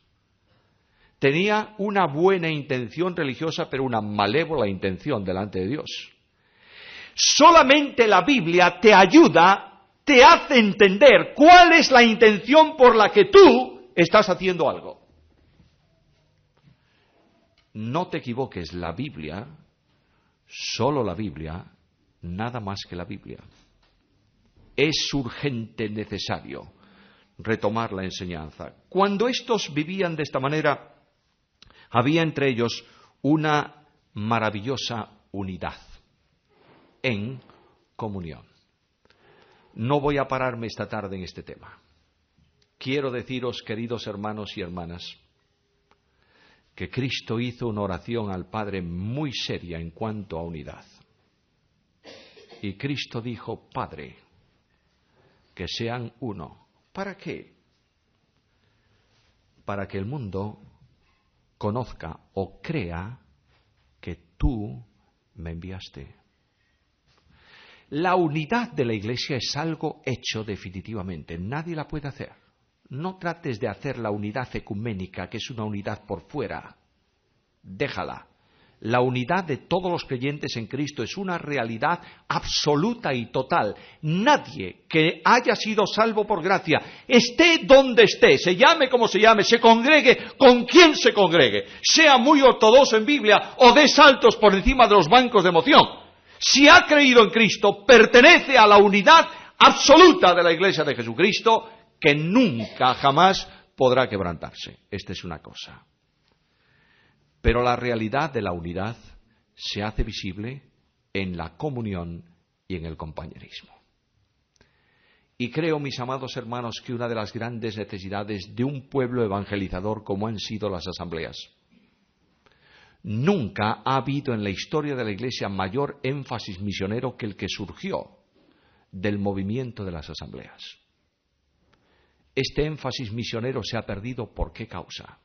Tenía una buena intención religiosa, pero una malévola intención delante de Dios. Solamente la Biblia te ayuda, te hace entender cuál es la intención por la que tú estás haciendo algo. No te equivoques, la Biblia, solo la Biblia, nada más que la Biblia. Es urgente, necesario retomar la enseñanza. Cuando estos vivían de esta manera, había entre ellos una maravillosa unidad en comunión. No voy a pararme esta tarde en este tema. Quiero deciros, queridos hermanos y hermanas, que Cristo hizo una oración al Padre muy seria en cuanto a unidad. Y Cristo dijo, Padre, que sean uno. ¿Para qué? Para que el mundo conozca o crea que tú me enviaste. La unidad de la Iglesia es algo hecho definitivamente. Nadie la puede hacer. No trates de hacer la unidad ecuménica, que es una unidad por fuera. Déjala. La unidad de todos los creyentes en Cristo es una realidad absoluta y total. Nadie que haya sido salvo por gracia, esté donde esté, se llame como se llame, se congregue con quien se congregue, sea muy ortodoxo en Biblia o dé saltos por encima de los bancos de emoción, si ha creído en Cristo, pertenece a la unidad absoluta de la Iglesia de Jesucristo, que nunca, jamás podrá quebrantarse. Esta es una cosa. Pero la realidad de la unidad se hace visible en la comunión y en el compañerismo. Y creo, mis amados hermanos, que una de las grandes necesidades de un pueblo evangelizador como han sido las asambleas. Nunca ha habido en la historia de la Iglesia mayor énfasis misionero que el que surgió del movimiento de las asambleas. Este énfasis misionero se ha perdido, ¿por qué causa?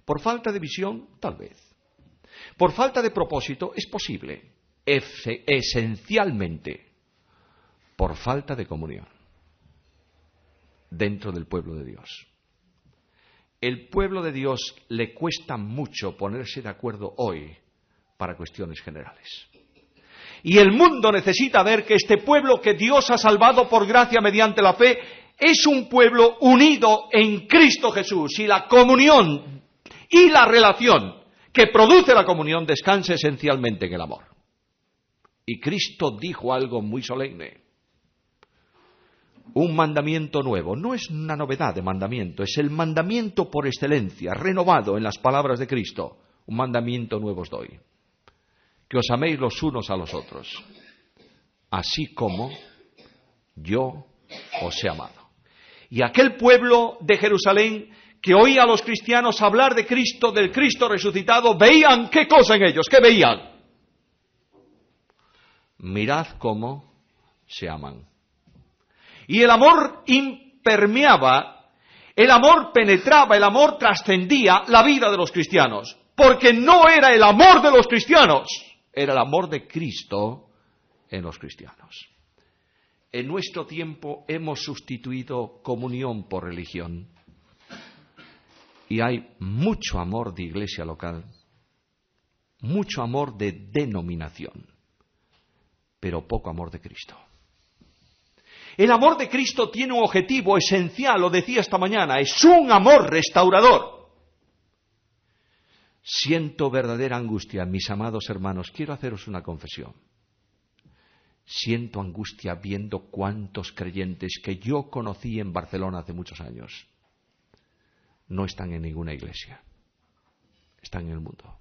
¿Por falta de visión? Tal vez. ¿Por falta de propósito? Es posible. Esencialmente, por falta de comunión dentro del pueblo de Dios. El pueblo de Dios le cuesta mucho ponerse de acuerdo hoy para cuestiones generales. Y el mundo necesita ver que este pueblo que Dios ha salvado por gracia mediante la fe es un pueblo unido en Cristo Jesús, y la comunión y la relación que produce la comunión descansa esencialmente en el amor. Y Cristo dijo algo muy solemne. Un mandamiento nuevo. No es una novedad de mandamiento, es el mandamiento por excelencia, renovado en las palabras de Cristo. Un mandamiento nuevo os doy: que os améis los unos a los otros, así como yo os he amado. Y aquel pueblo de Jerusalén que oía a los cristianos hablar de Cristo, del Cristo resucitado, veían ¿qué cosa en ellos? ¿Qué veían? Mirad cómo se aman. Y el amor impermeaba, el amor penetraba, el amor trascendía la vida de los cristianos. Porque no era el amor de los cristianos, era el amor de Cristo en los cristianos. En nuestro tiempo hemos sustituido comunión por religión. Y hay mucho amor de iglesia local, mucho amor de denominación, pero poco amor de Cristo. El amor de Cristo tiene un objetivo esencial, lo decía esta mañana, es un amor restaurador. Siento verdadera angustia, mis amados hermanos, quiero haceros una confesión. Siento angustia viendo cuántos creyentes que yo conocí en Barcelona hace muchos años no están en ninguna iglesia, están en el mundo.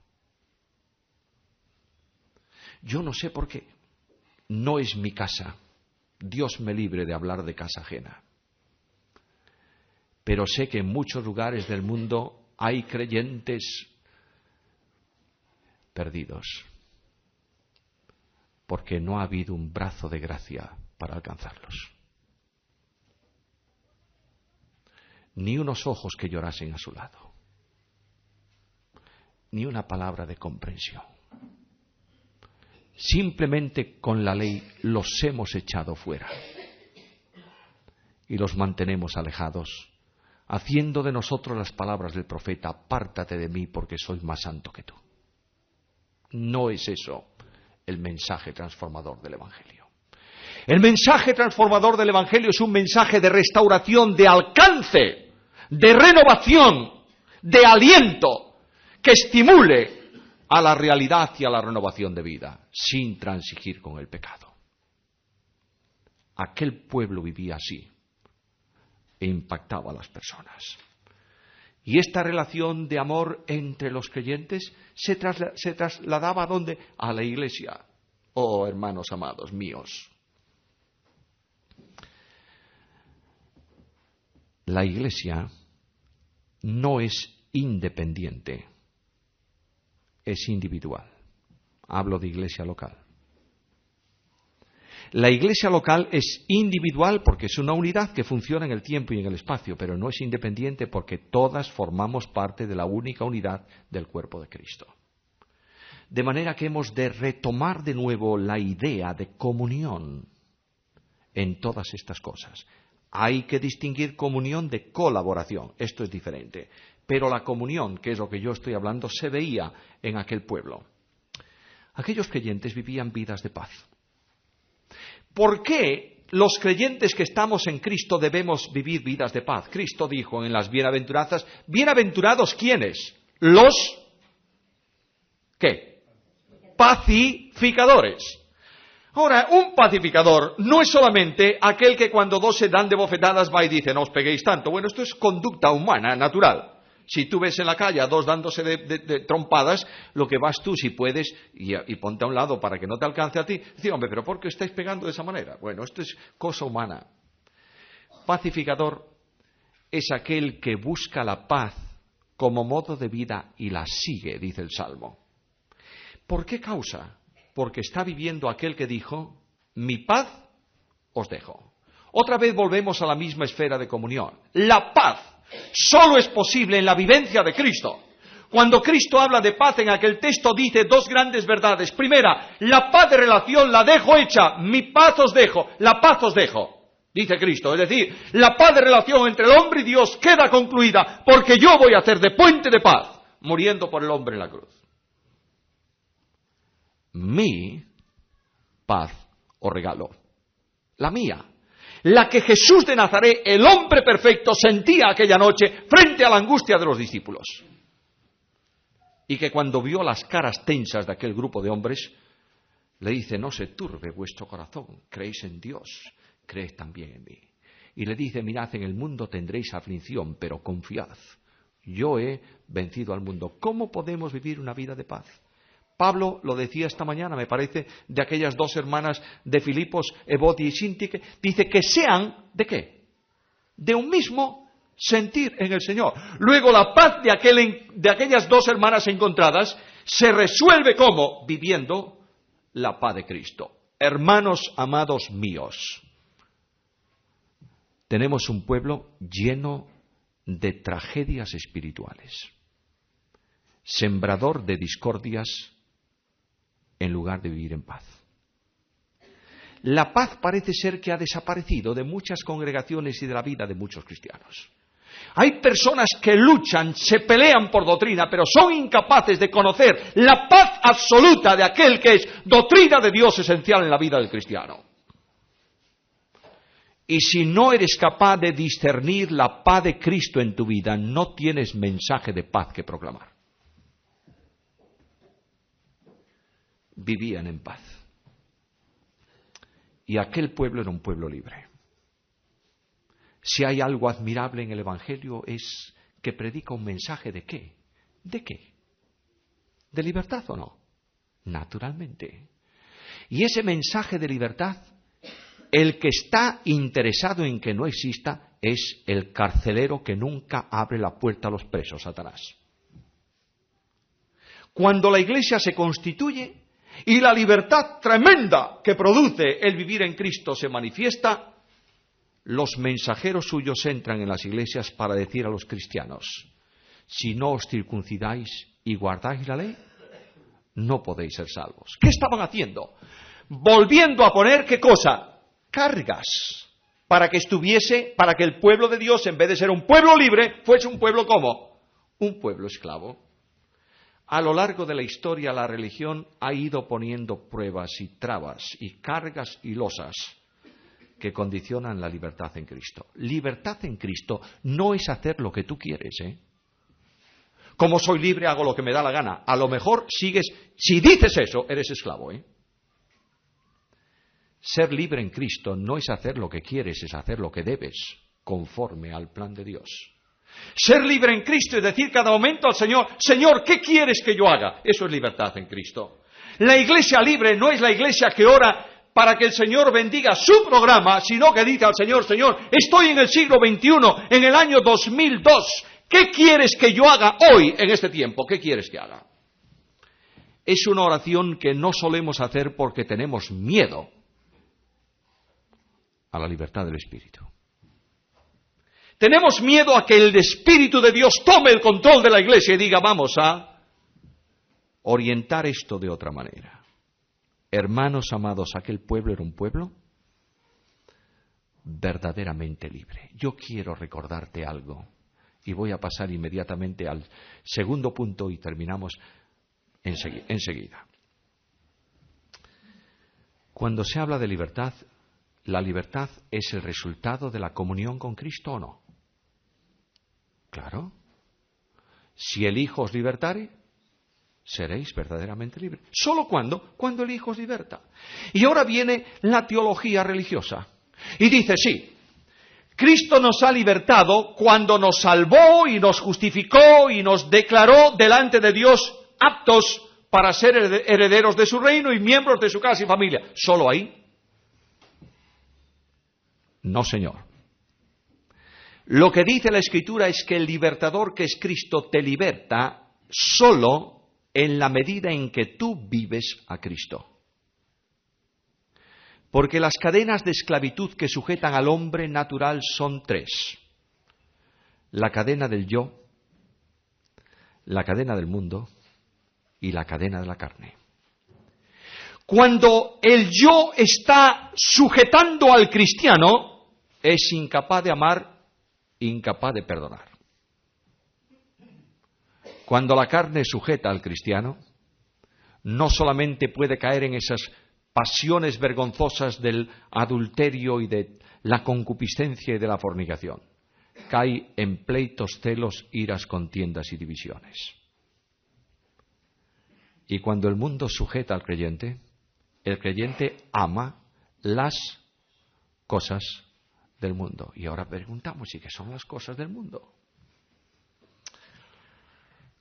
Yo no sé por qué, no es mi casa. Dios me libre de hablar de casa ajena. Pero sé que en muchos lugares del mundo hay creyentes perdidos, porque no ha habido un brazo de gracia para alcanzarlos. Ni unos ojos que llorasen a su lado, ni una palabra de comprensión. Simplemente con la ley los hemos echado fuera y los mantenemos alejados, haciendo de nosotros las palabras del profeta: apártate de mí porque soy más santo que tú. No es eso el mensaje transformador del Evangelio. El mensaje transformador del Evangelio es un mensaje de restauración, de alcance, de renovación, de aliento, que estimule a la realidad y a la renovación de vida, sin transigir con el pecado. Aquel pueblo vivía así e impactaba a las personas. Y esta relación de amor entre los creyentes se trasladaba ¿a dónde? A la iglesia. Oh, hermanos amados míos. La iglesia no es independiente, es individual. Hablo de iglesia local. La iglesia local es individual porque es una unidad que funciona en el tiempo y en el espacio, pero no es independiente porque todas formamos parte de la única unidad del cuerpo de Cristo. De manera que hemos de retomar de nuevo la idea de comunión en todas estas cosas. Hay que distinguir comunión de colaboración, esto es diferente. Pero la comunión, que es lo que yo estoy hablando, se veía en aquel pueblo. Aquellos creyentes vivían vidas de paz. ¿Por qué los creyentes que estamos en Cristo debemos vivir vidas de paz? Cristo dijo en las bienaventuranzas, ¿bienaventurados quiénes? Los, ¿qué? Pacificadores. Ahora, un pacificador no es solamente aquel que cuando dos se dan de bofetadas va y dice, no os peguéis tanto. Bueno, esto es conducta humana, natural. Si tú ves en la calle a dos dándose de trompadas, lo que vas tú, si puedes, y ponte a un lado para que no te alcance a ti, decir, hombre, pero ¿por qué estáis pegando de esa manera? Bueno, esto es cosa humana. Pacificador es aquel que busca la paz como modo de vida y la sigue, dice el Salmo. ¿Por qué causa? Porque está viviendo aquel que dijo, mi paz os dejo. Otra vez volvemos a la misma esfera de comunión. La paz solo es posible en la vivencia de Cristo. Cuando Cristo habla de paz en aquel texto dice dos grandes verdades. Primera, la paz de relación la dejo hecha, mi paz os dejo, la paz os dejo. Dice Cristo, es decir, la paz de relación entre el hombre y Dios queda concluida porque yo voy a hacer de puente de paz, muriendo por el hombre en la cruz. Mi paz os regalo, la mía, la que Jesús de Nazaret, el hombre perfecto, sentía aquella noche frente a la angustia de los discípulos. Y que cuando vio las caras tensas de aquel grupo de hombres, le dice, no se turbe vuestro corazón, creéis en Dios, creed también en mí. Y le dice, mirad, en el mundo tendréis aflicción, pero confiad, yo he vencido al mundo. ¿Cómo podemos vivir una vida de paz? Pablo lo decía esta mañana, me parece, de aquellas dos hermanas de Filipos, Evodia y Síntique, dice que sean, ¿de qué? De un mismo sentir en el Señor. Luego la paz de aquellas dos hermanas encontradas se resuelve ¿cómo? Viviendo la paz de Cristo. Hermanos amados míos, tenemos un pueblo lleno de tragedias espirituales, sembrador de discordias en lugar de vivir en paz. La paz parece ser que ha desaparecido de muchas congregaciones y de la vida de muchos cristianos. Hay personas que luchan, se pelean por doctrina, pero son incapaces de conocer la paz absoluta de aquel que es doctrina de Dios esencial en la vida del cristiano. Y si no eres capaz de discernir la paz de Cristo en tu vida, no tienes mensaje de paz que proclamar. Vivían en paz. Y aquel pueblo era un pueblo libre. Si hay algo admirable en el Evangelio es que predica un mensaje ¿de qué? ¿De qué? ¿De libertad o no? Naturalmente. Y ese mensaje de libertad, el que está interesado en que no exista es el carcelero que nunca abre la puerta a los presos, Satanás. Cuando la Iglesia se constituye y la libertad tremenda que produce el vivir en Cristo se manifiesta, los mensajeros suyos entran en las iglesias para decir a los cristianos, si no os circuncidáis y guardáis la ley, no podéis ser salvos. ¿Qué estaban haciendo? Volviendo a poner, ¿qué cosa? Cargas, para que el pueblo de Dios, en vez de ser un pueblo libre, fuese un pueblo ¿cómo? Un pueblo esclavo. A lo largo de la historia la religión ha ido poniendo pruebas y trabas y cargas y losas que condicionan la libertad en Cristo. Libertad en Cristo no es hacer lo que tú quieres, ¿eh? Como soy libre hago lo que me da la gana. A lo mejor sigues, si dices eso, eres esclavo, ¿eh? Ser libre en Cristo no es hacer lo que quieres, es hacer lo que debes, conforme al plan de Dios. Ser libre en Cristo es decir cada momento al Señor, Señor, ¿qué quieres que yo haga? Eso es libertad en Cristo. La iglesia libre no es la iglesia que ora para que el Señor bendiga su programa, sino que dice al Señor, Señor, estoy en el siglo XXI, en el año 2002, ¿qué quieres que yo haga hoy en este tiempo? ¿Qué quieres que haga? Es una oración que no solemos hacer porque tenemos miedo a la libertad del Espíritu. Tenemos miedo a que el Espíritu de Dios tome el control de la iglesia y diga, vamos a orientar esto de otra manera. Hermanos amados, aquel pueblo era un pueblo verdaderamente libre. Yo quiero recordarte algo y voy a pasar inmediatamente al segundo punto y terminamos enseguida. Cuando se habla de libertad, ¿la libertad es el resultado de la comunión con Cristo o no? Claro. Si el Hijo os libertare, seréis verdaderamente libres. ¿Solo cuándo? Cuando el Hijo os liberta. Y ahora viene la teología religiosa. Y dice, sí, Cristo nos ha libertado cuando nos salvó y nos justificó y nos declaró delante de Dios aptos para ser herederos de su reino y miembros de su casa y familia. ¿Solo ahí? No, Señor. Lo que dice la Escritura es que el libertador que es Cristo te liberta solo en la medida en que tú vives a Cristo. Porque las cadenas de esclavitud que sujetan al hombre natural son tres. La cadena del yo, la cadena del mundo y la cadena de la carne. Cuando el yo está sujetando al cristiano, es incapaz de amar, incapaz de perdonar. Cuando la carne sujeta al cristiano, no solamente puede caer en esas pasiones vergonzosas del adulterio y de la concupiscencia y de la fornicación, cae en pleitos, celos, iras, contiendas y divisiones. Y cuando el mundo sujeta al creyente, el creyente ama las cosas del mundo. Y ahora preguntamos, ¿y qué son las cosas del mundo?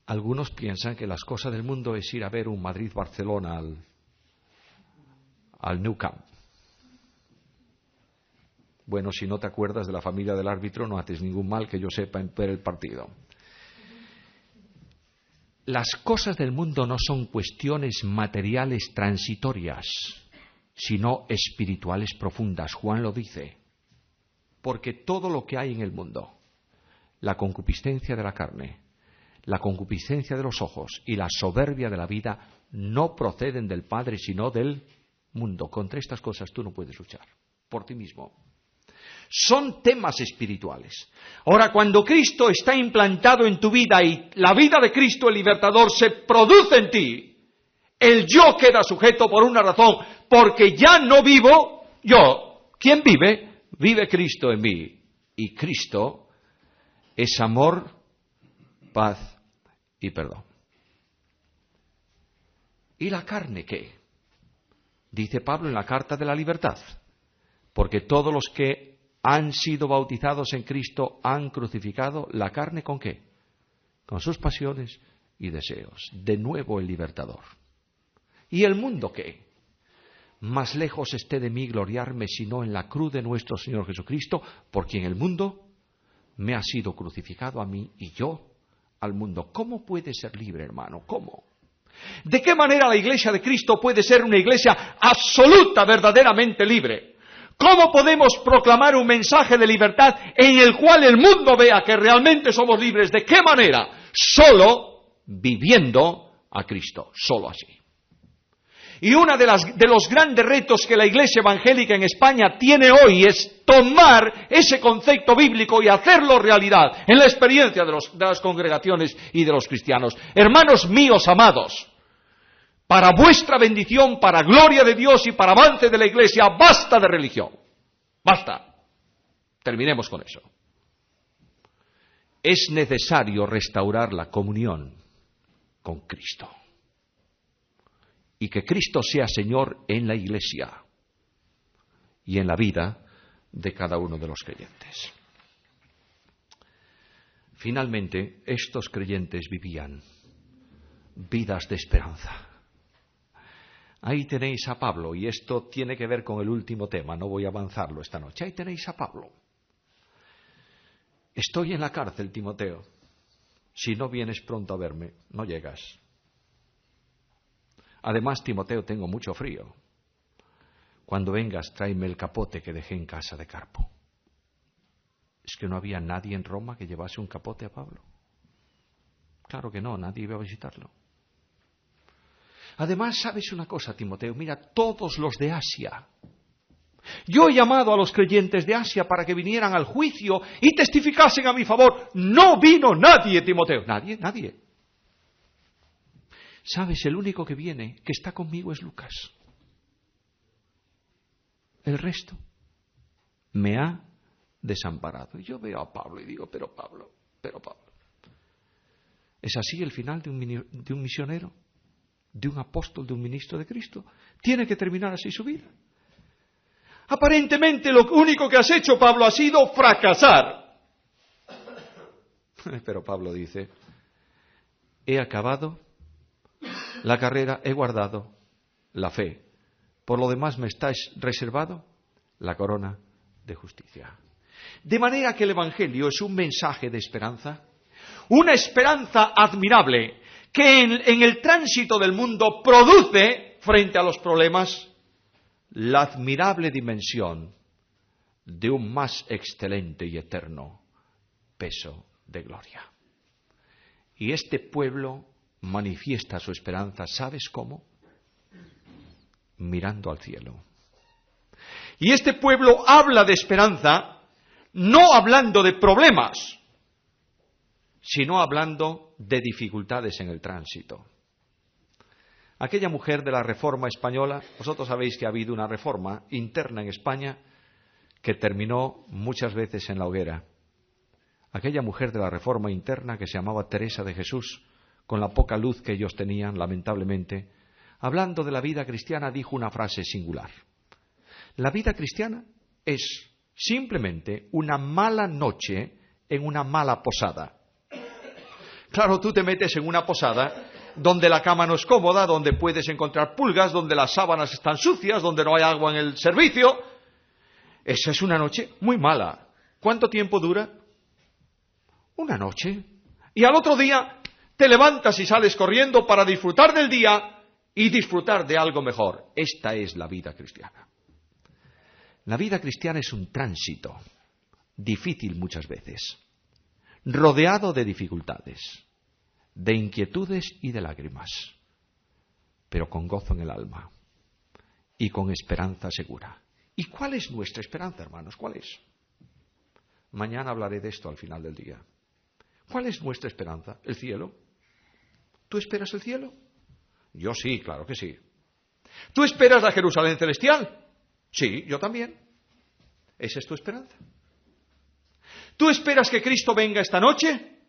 Algunos piensan que las cosas del mundo es ir a ver un Madrid-Barcelona al Nou Camp. Bueno, si no te acuerdas de la familia del árbitro, no haces ningún mal que yo sepa en ver el partido. Las cosas del mundo no son cuestiones materiales transitorias, sino espirituales profundas. Juan lo dice. Porque todo lo que hay en el mundo, la concupiscencia de la carne, la concupiscencia de los ojos y la soberbia de la vida, no proceden del Padre, sino del mundo. Contra estas cosas tú no puedes luchar por ti mismo. Son temas espirituales. Ahora, cuando Cristo está implantado en tu vida y la vida de Cristo, el libertador, se produce en ti, el yo queda sujeto por una razón, porque ya no vivo yo. ¿Quién vive? Vive Cristo en mí. Y Cristo es amor, paz y perdón. ¿Y la carne qué? Dice Pablo en la Carta de la Libertad. Porque todos los que han sido bautizados en Cristo han crucificado la carne ¿con qué? Con sus pasiones y deseos. De nuevo el libertador. ¿Y el mundo qué? Más lejos esté de mí gloriarme sino en la cruz de nuestro Señor Jesucristo, por quien el mundo me ha sido crucificado a mí y yo al mundo. ¿Cómo puede ser libre, hermano? ¿Cómo? ¿De qué manera la Iglesia de Cristo puede ser una iglesia absoluta, verdaderamente libre? ¿Cómo podemos proclamar un mensaje de libertad en el cual el mundo vea que realmente somos libres? ¿De qué manera? Solo viviendo a Cristo, solo así. Y uno de los grandes retos que la Iglesia evangélica en España tiene hoy es tomar ese concepto bíblico y hacerlo realidad en la experiencia de las congregaciones y de los cristianos. Hermanos míos amados, para vuestra bendición, para gloria de Dios y para avance de la Iglesia, basta de religión. Basta. Terminemos con eso. Es necesario restaurar la comunión con Cristo. Y que Cristo sea Señor en la Iglesia y en la vida de cada uno de los creyentes. Finalmente, estos creyentes vivían vidas de esperanza. Ahí tenéis a Pablo, y esto tiene que ver con el último tema, no voy a avanzarlo esta noche. Ahí tenéis a Pablo. Estoy en la cárcel, Timoteo. Si no vienes pronto a verme, no llegas. Además, Timoteo, tengo mucho frío. Cuando vengas, tráeme el capote que dejé en casa de Carpo. ¿Es que no había nadie en Roma que llevase un capote a Pablo? Claro que no, nadie iba a visitarlo. Además, ¿sabes una cosa, Timoteo? Mira, todos los de Asia. Yo he llamado a los creyentes de Asia para que vinieran al juicio y testificasen a mi favor. No vino nadie, Timoteo. Nadie. ¿Sabes? El único que viene, que está conmigo, es Lucas. El resto me ha desamparado. Y yo veo a Pablo y digo, pero Pablo. ¿Es así el final de un misionero? ¿De un apóstol, de un ministro de Cristo? ¿Tiene que terminar así su vida? Aparentemente lo único que has hecho, Pablo, ha sido fracasar. Pero Pablo dice, he acabado la carrera, he guardado la fe. Por lo demás me estáis reservado la corona de justicia. De manera que el Evangelio es un mensaje de esperanza, una esperanza admirable que en el tránsito del mundo produce, frente a los problemas, la admirable dimensión de un más excelente y eterno peso de gloria. Y este pueblo manifiesta su esperanza, ¿sabes cómo? Mirando al cielo. Y este pueblo habla de esperanza no hablando de problemas, sino hablando de dificultades en el tránsito. Aquella mujer de la Reforma española, vosotros sabéis que ha habido una reforma interna en España que terminó muchas veces en la hoguera. Aquella mujer de la Reforma interna que se llamaba Teresa de Jesús, con la poca luz que ellos tenían, lamentablemente, hablando de la vida cristiana, dijo una frase singular. La vida cristiana es simplemente una mala noche en una mala posada. Claro, tú te metes en una posada donde la cama no es cómoda, donde puedes encontrar pulgas, donde las sábanas están sucias, donde no hay agua en el servicio. Esa es una noche muy mala. ¿Cuánto tiempo dura? Una noche. Y al otro día te levantas y sales corriendo para disfrutar del día y disfrutar de algo mejor. Esta es la vida cristiana. La vida cristiana es un tránsito, difícil muchas veces, rodeado de dificultades, de inquietudes y de lágrimas, pero con gozo en el alma y con esperanza segura. ¿Y cuál es nuestra esperanza, hermanos? ¿Cuál es? Mañana hablaré de esto al final del día. ¿Cuál es nuestra esperanza? ¿El cielo? ¿Tú esperas el cielo? Yo sí, claro que sí. ¿Tú esperas la Jerusalén celestial? Sí, yo también. ¿Esa es tu esperanza? ¿Tú esperas que Cristo venga esta noche?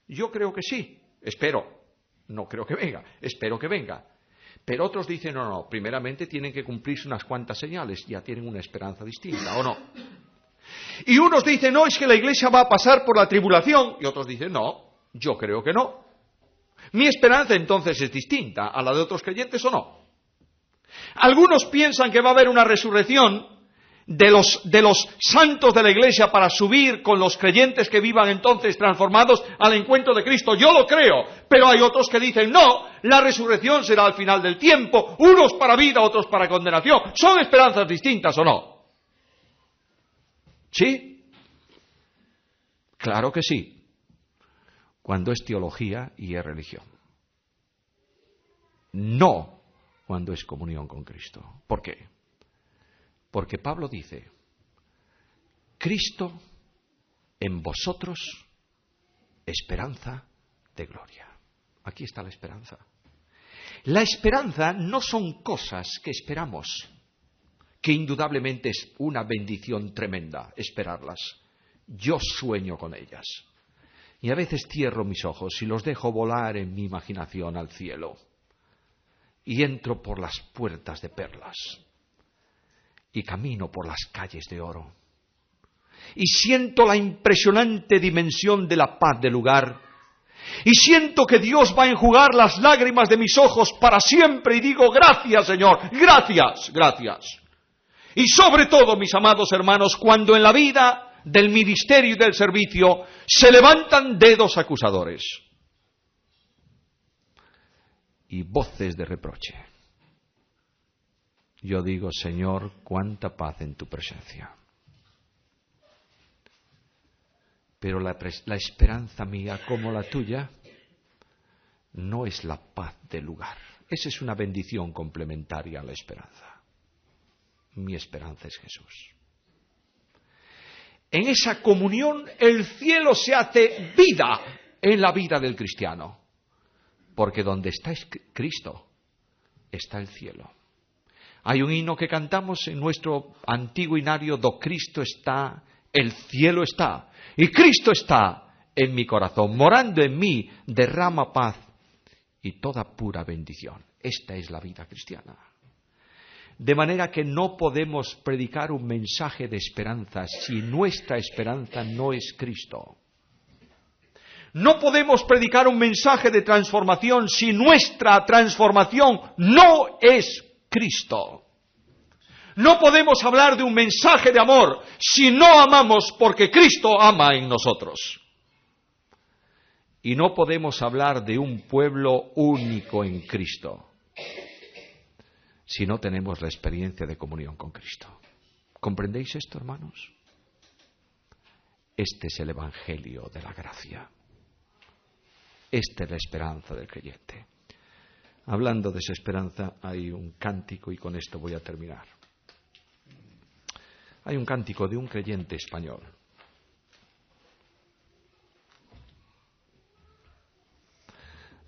Yo creo que sí. Espero. No creo que venga. Espero que venga. Pero otros dicen, no, primeramente tienen que cumplirse unas cuantas señales. Ya tienen una esperanza distinta, ¿o no? Y unos dicen, no, es que la iglesia va a pasar por la tribulación. Y otros dicen, no, yo creo que no. ¿Mi esperanza entonces es distinta a la de otros creyentes o no? Algunos piensan que va a haber una resurrección de los santos de la iglesia para subir con los creyentes que vivan entonces transformados al encuentro de Cristo. Yo lo creo, pero hay otros que dicen, no, la resurrección será al final del tiempo, unos para vida, otros para condenación. ¿Son esperanzas distintas o no? ¿Sí? Claro que sí, cuando es teología y es religión. No cuando es comunión con Cristo. ¿Por qué? Porque Pablo dice, Cristo en vosotros, esperanza de gloria. Aquí está la esperanza. La esperanza no son cosas que esperamos, que indudablemente es una bendición tremenda esperarlas. Yo sueño con ellas. Y a veces cierro mis ojos y los dejo volar en mi imaginación al cielo. Y entro por las puertas de perlas. Y camino por las calles de oro. Y siento la impresionante dimensión de la paz del lugar. Y siento que Dios va a enjugar las lágrimas de mis ojos para siempre. Y digo, gracias, Señor, gracias, gracias. Y sobre todo, mis amados hermanos, cuando en la vida del ministerio y del servicio se levantan dedos acusadores y voces de reproche. Yo digo, Señor, cuánta paz en tu presencia. Pero la esperanza mía, como la tuya, no es la paz del lugar. Esa es una bendición complementaria a la esperanza. Mi esperanza es Jesús. En esa comunión el cielo se hace vida en la vida del cristiano. Porque donde está Cristo, está el cielo. Hay un himno que cantamos en nuestro antiguo himnario, do Cristo está, el cielo está. Y Cristo está en mi corazón, morando en mí, derrama paz y toda pura bendición. Esta es la vida cristiana. De manera que no podemos predicar un mensaje de esperanza si nuestra esperanza no es Cristo. No podemos predicar un mensaje de transformación si nuestra transformación no es Cristo. No podemos hablar de un mensaje de amor si no amamos porque Cristo ama en nosotros. Y no podemos hablar de un pueblo único en Cristo si no tenemos la experiencia de comunión con Cristo. ¿Comprendéis esto, hermanos? Este es el Evangelio de la gracia. Esta es la esperanza del creyente. Hablando de esa esperanza, hay un cántico, y con esto voy a terminar. Hay un cántico de un creyente español.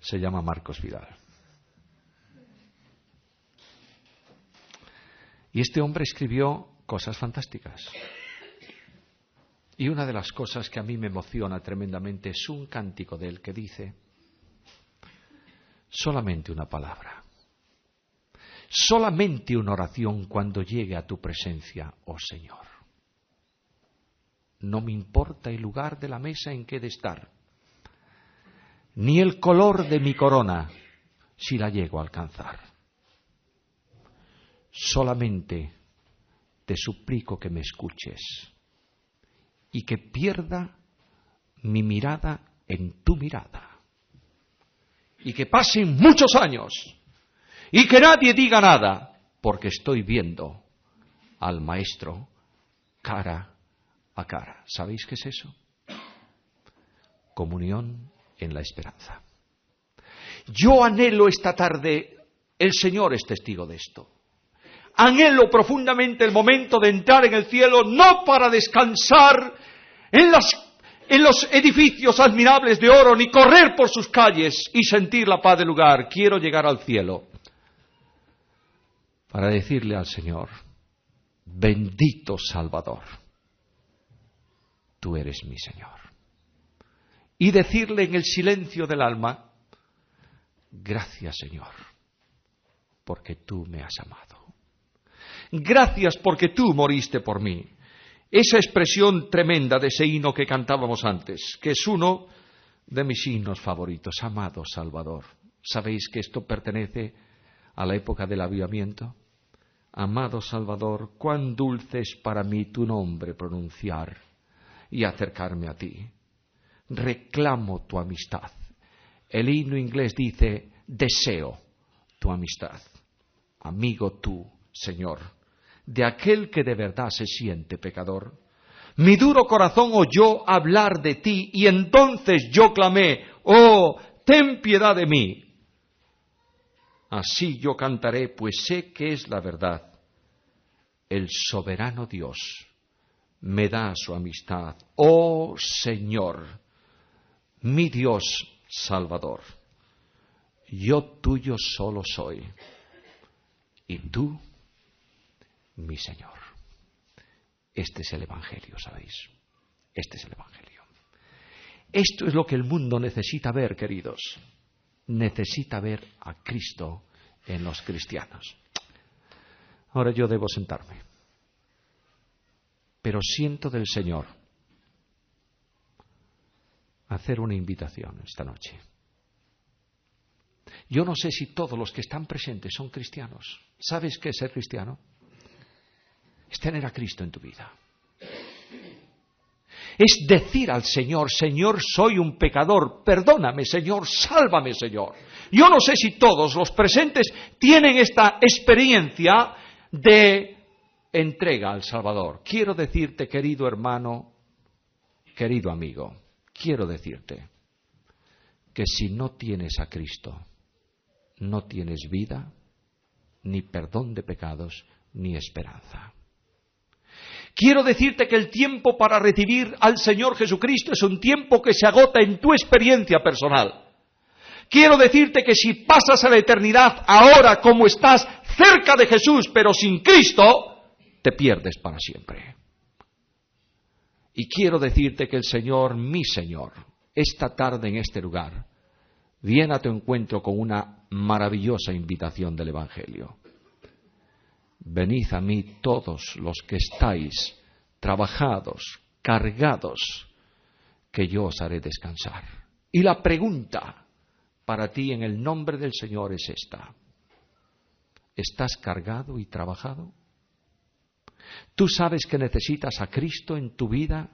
Se llama Marcos Vidal. Y este hombre escribió cosas fantásticas. Y una de las cosas que a mí me emociona tremendamente es un cántico de él que dice: solamente una palabra, solamente una oración cuando llegue a tu presencia, oh Señor. No me importa el lugar de la mesa en que he de estar, ni el color de mi corona, si la llego a alcanzar. Solamente te suplico que me escuches y que pierda mi mirada en tu mirada, y que pasen muchos años y que nadie diga nada, porque estoy viendo al Maestro cara a cara. ¿Sabéis qué es eso? Comunión en la esperanza. Yo anhelo esta tarde, el Señor es testigo de esto, anhelo profundamente el momento de entrar en el cielo, no para descansar en los edificios admirables de oro, ni correr por sus calles y sentir la paz del lugar. Quiero llegar al cielo para decirle al Señor: bendito Salvador, tú eres mi Señor. Y decirle en el silencio del alma: gracias, Señor, porque tú me has amado. Gracias porque tú moriste por mí. Esa expresión tremenda de ese himno que cantábamos antes, que es uno de mis himnos favoritos, amado Salvador. ¿Sabéis que esto pertenece a la época del avivamiento? Amado Salvador, cuán dulce es para mí tu nombre pronunciar y acercarme a ti. Reclamo tu amistad. El himno inglés dice: deseo tu amistad. Amigo tú, Señor, de aquel que de verdad se siente pecador. Mi duro corazón oyó hablar de ti, y entonces yo clamé: oh, ten piedad de mí. Así yo cantaré, pues sé que es la verdad. El soberano Dios me da su amistad. Oh Señor, mi Dios Salvador, yo tuyo solo soy, y tú mi Señor. Este es el Evangelio, ¿sabéis? Este es el Evangelio. Esto es lo que el mundo necesita ver, queridos. Necesita ver a Cristo en los cristianos. Ahora yo debo sentarme, pero siento del Señor hacer una invitación esta noche. Yo no sé si todos los que están presentes son cristianos. ¿Sabes qué es ser cristiano? Es tener a Cristo en tu vida. Es decir al Señor: Señor, soy un pecador, perdóname, Señor, sálvame, Señor. Yo no sé si todos los presentes tienen esta experiencia de entrega al Salvador. Quiero decirte, querido hermano, querido amigo, quiero decirte que si no tienes a Cristo, no tienes vida, ni perdón de pecados, ni esperanza. Quiero decirte que el tiempo para recibir al Señor Jesucristo es un tiempo que se agota en tu experiencia personal. Quiero decirte que si pasas a la eternidad ahora como estás cerca de Jesús, pero sin Cristo, te pierdes para siempre. Y quiero decirte que el Señor, mi Señor, esta tarde en este lugar, viene a tu encuentro con una maravillosa invitación del Evangelio. venid a mí todos los que estáis trabajados, cargados, que yo os haré descansar. Y la pregunta para ti en el nombre del Señor es esta: ¿estás cargado y trabajado? ¿Tú sabes que necesitas a Cristo en tu vida?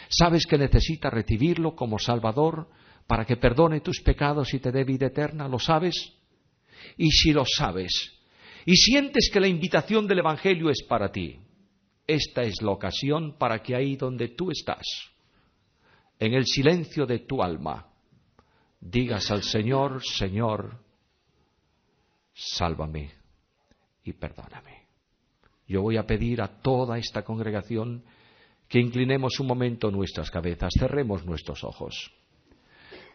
¿Sabes que necesitas recibirlo como Salvador para que perdone tus pecados y te dé vida eterna? ¿Lo sabes? Y si lo sabes, y sientes que la invitación del Evangelio es para ti, esta es la ocasión para que ahí donde tú estás, en el silencio de tu alma, digas al Señor: Señor, sálvame y perdóname. Yo voy a pedir a toda esta congregación que inclinemos un momento nuestras cabezas, cerremos nuestros ojos.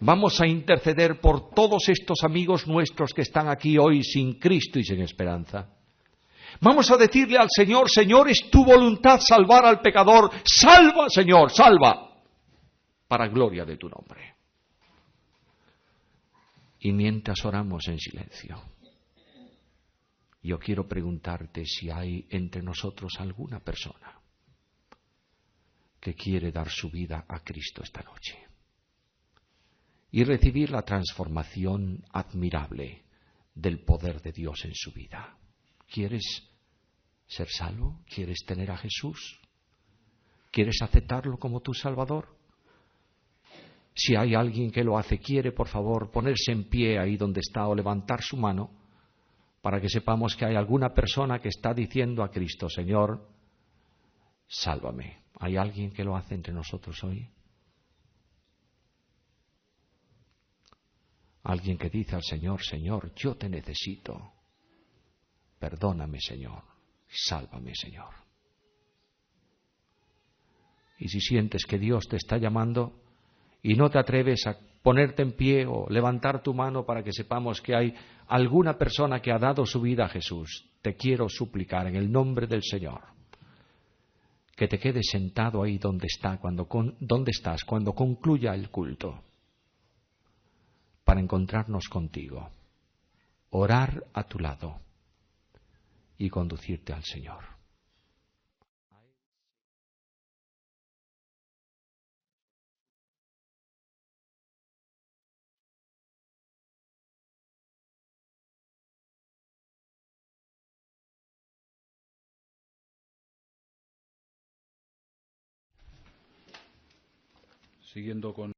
Vamos a interceder por todos estos amigos nuestros que están aquí hoy sin Cristo y sin esperanza. Vamos a decirle al Señor: Señor, es tu voluntad salvar al pecador. Salva, Señor, salva, para gloria de tu nombre. Y mientras oramos en silencio, yo quiero preguntarte si hay entre nosotros alguna persona que quiere dar su vida a Cristo esta noche y recibir la transformación admirable del poder de Dios en su vida. ¿Quieres ser salvo? ¿Quieres tener a Jesús? ¿Quieres aceptarlo como tu Salvador? Si hay alguien que lo hace, quiere, por favor, ponerse en pie ahí donde está o levantar su mano para que sepamos que hay alguna persona que está diciendo a Cristo: Señor, sálvame. ¿Hay alguien que lo hace entre nosotros hoy? Alguien que dice al Señor: Señor, yo te necesito. Perdóname, Señor. Sálvame, Señor. Y si sientes que Dios te está llamando y no te atreves a ponerte en pie o levantar tu mano para que sepamos que hay alguna persona que ha dado su vida a Jesús, te quiero suplicar en el nombre del Señor que te quedes sentado ahí donde estás cuando concluya el culto, para encontrarnos contigo, orar a tu lado y conducirte al Señor. Siguiendo con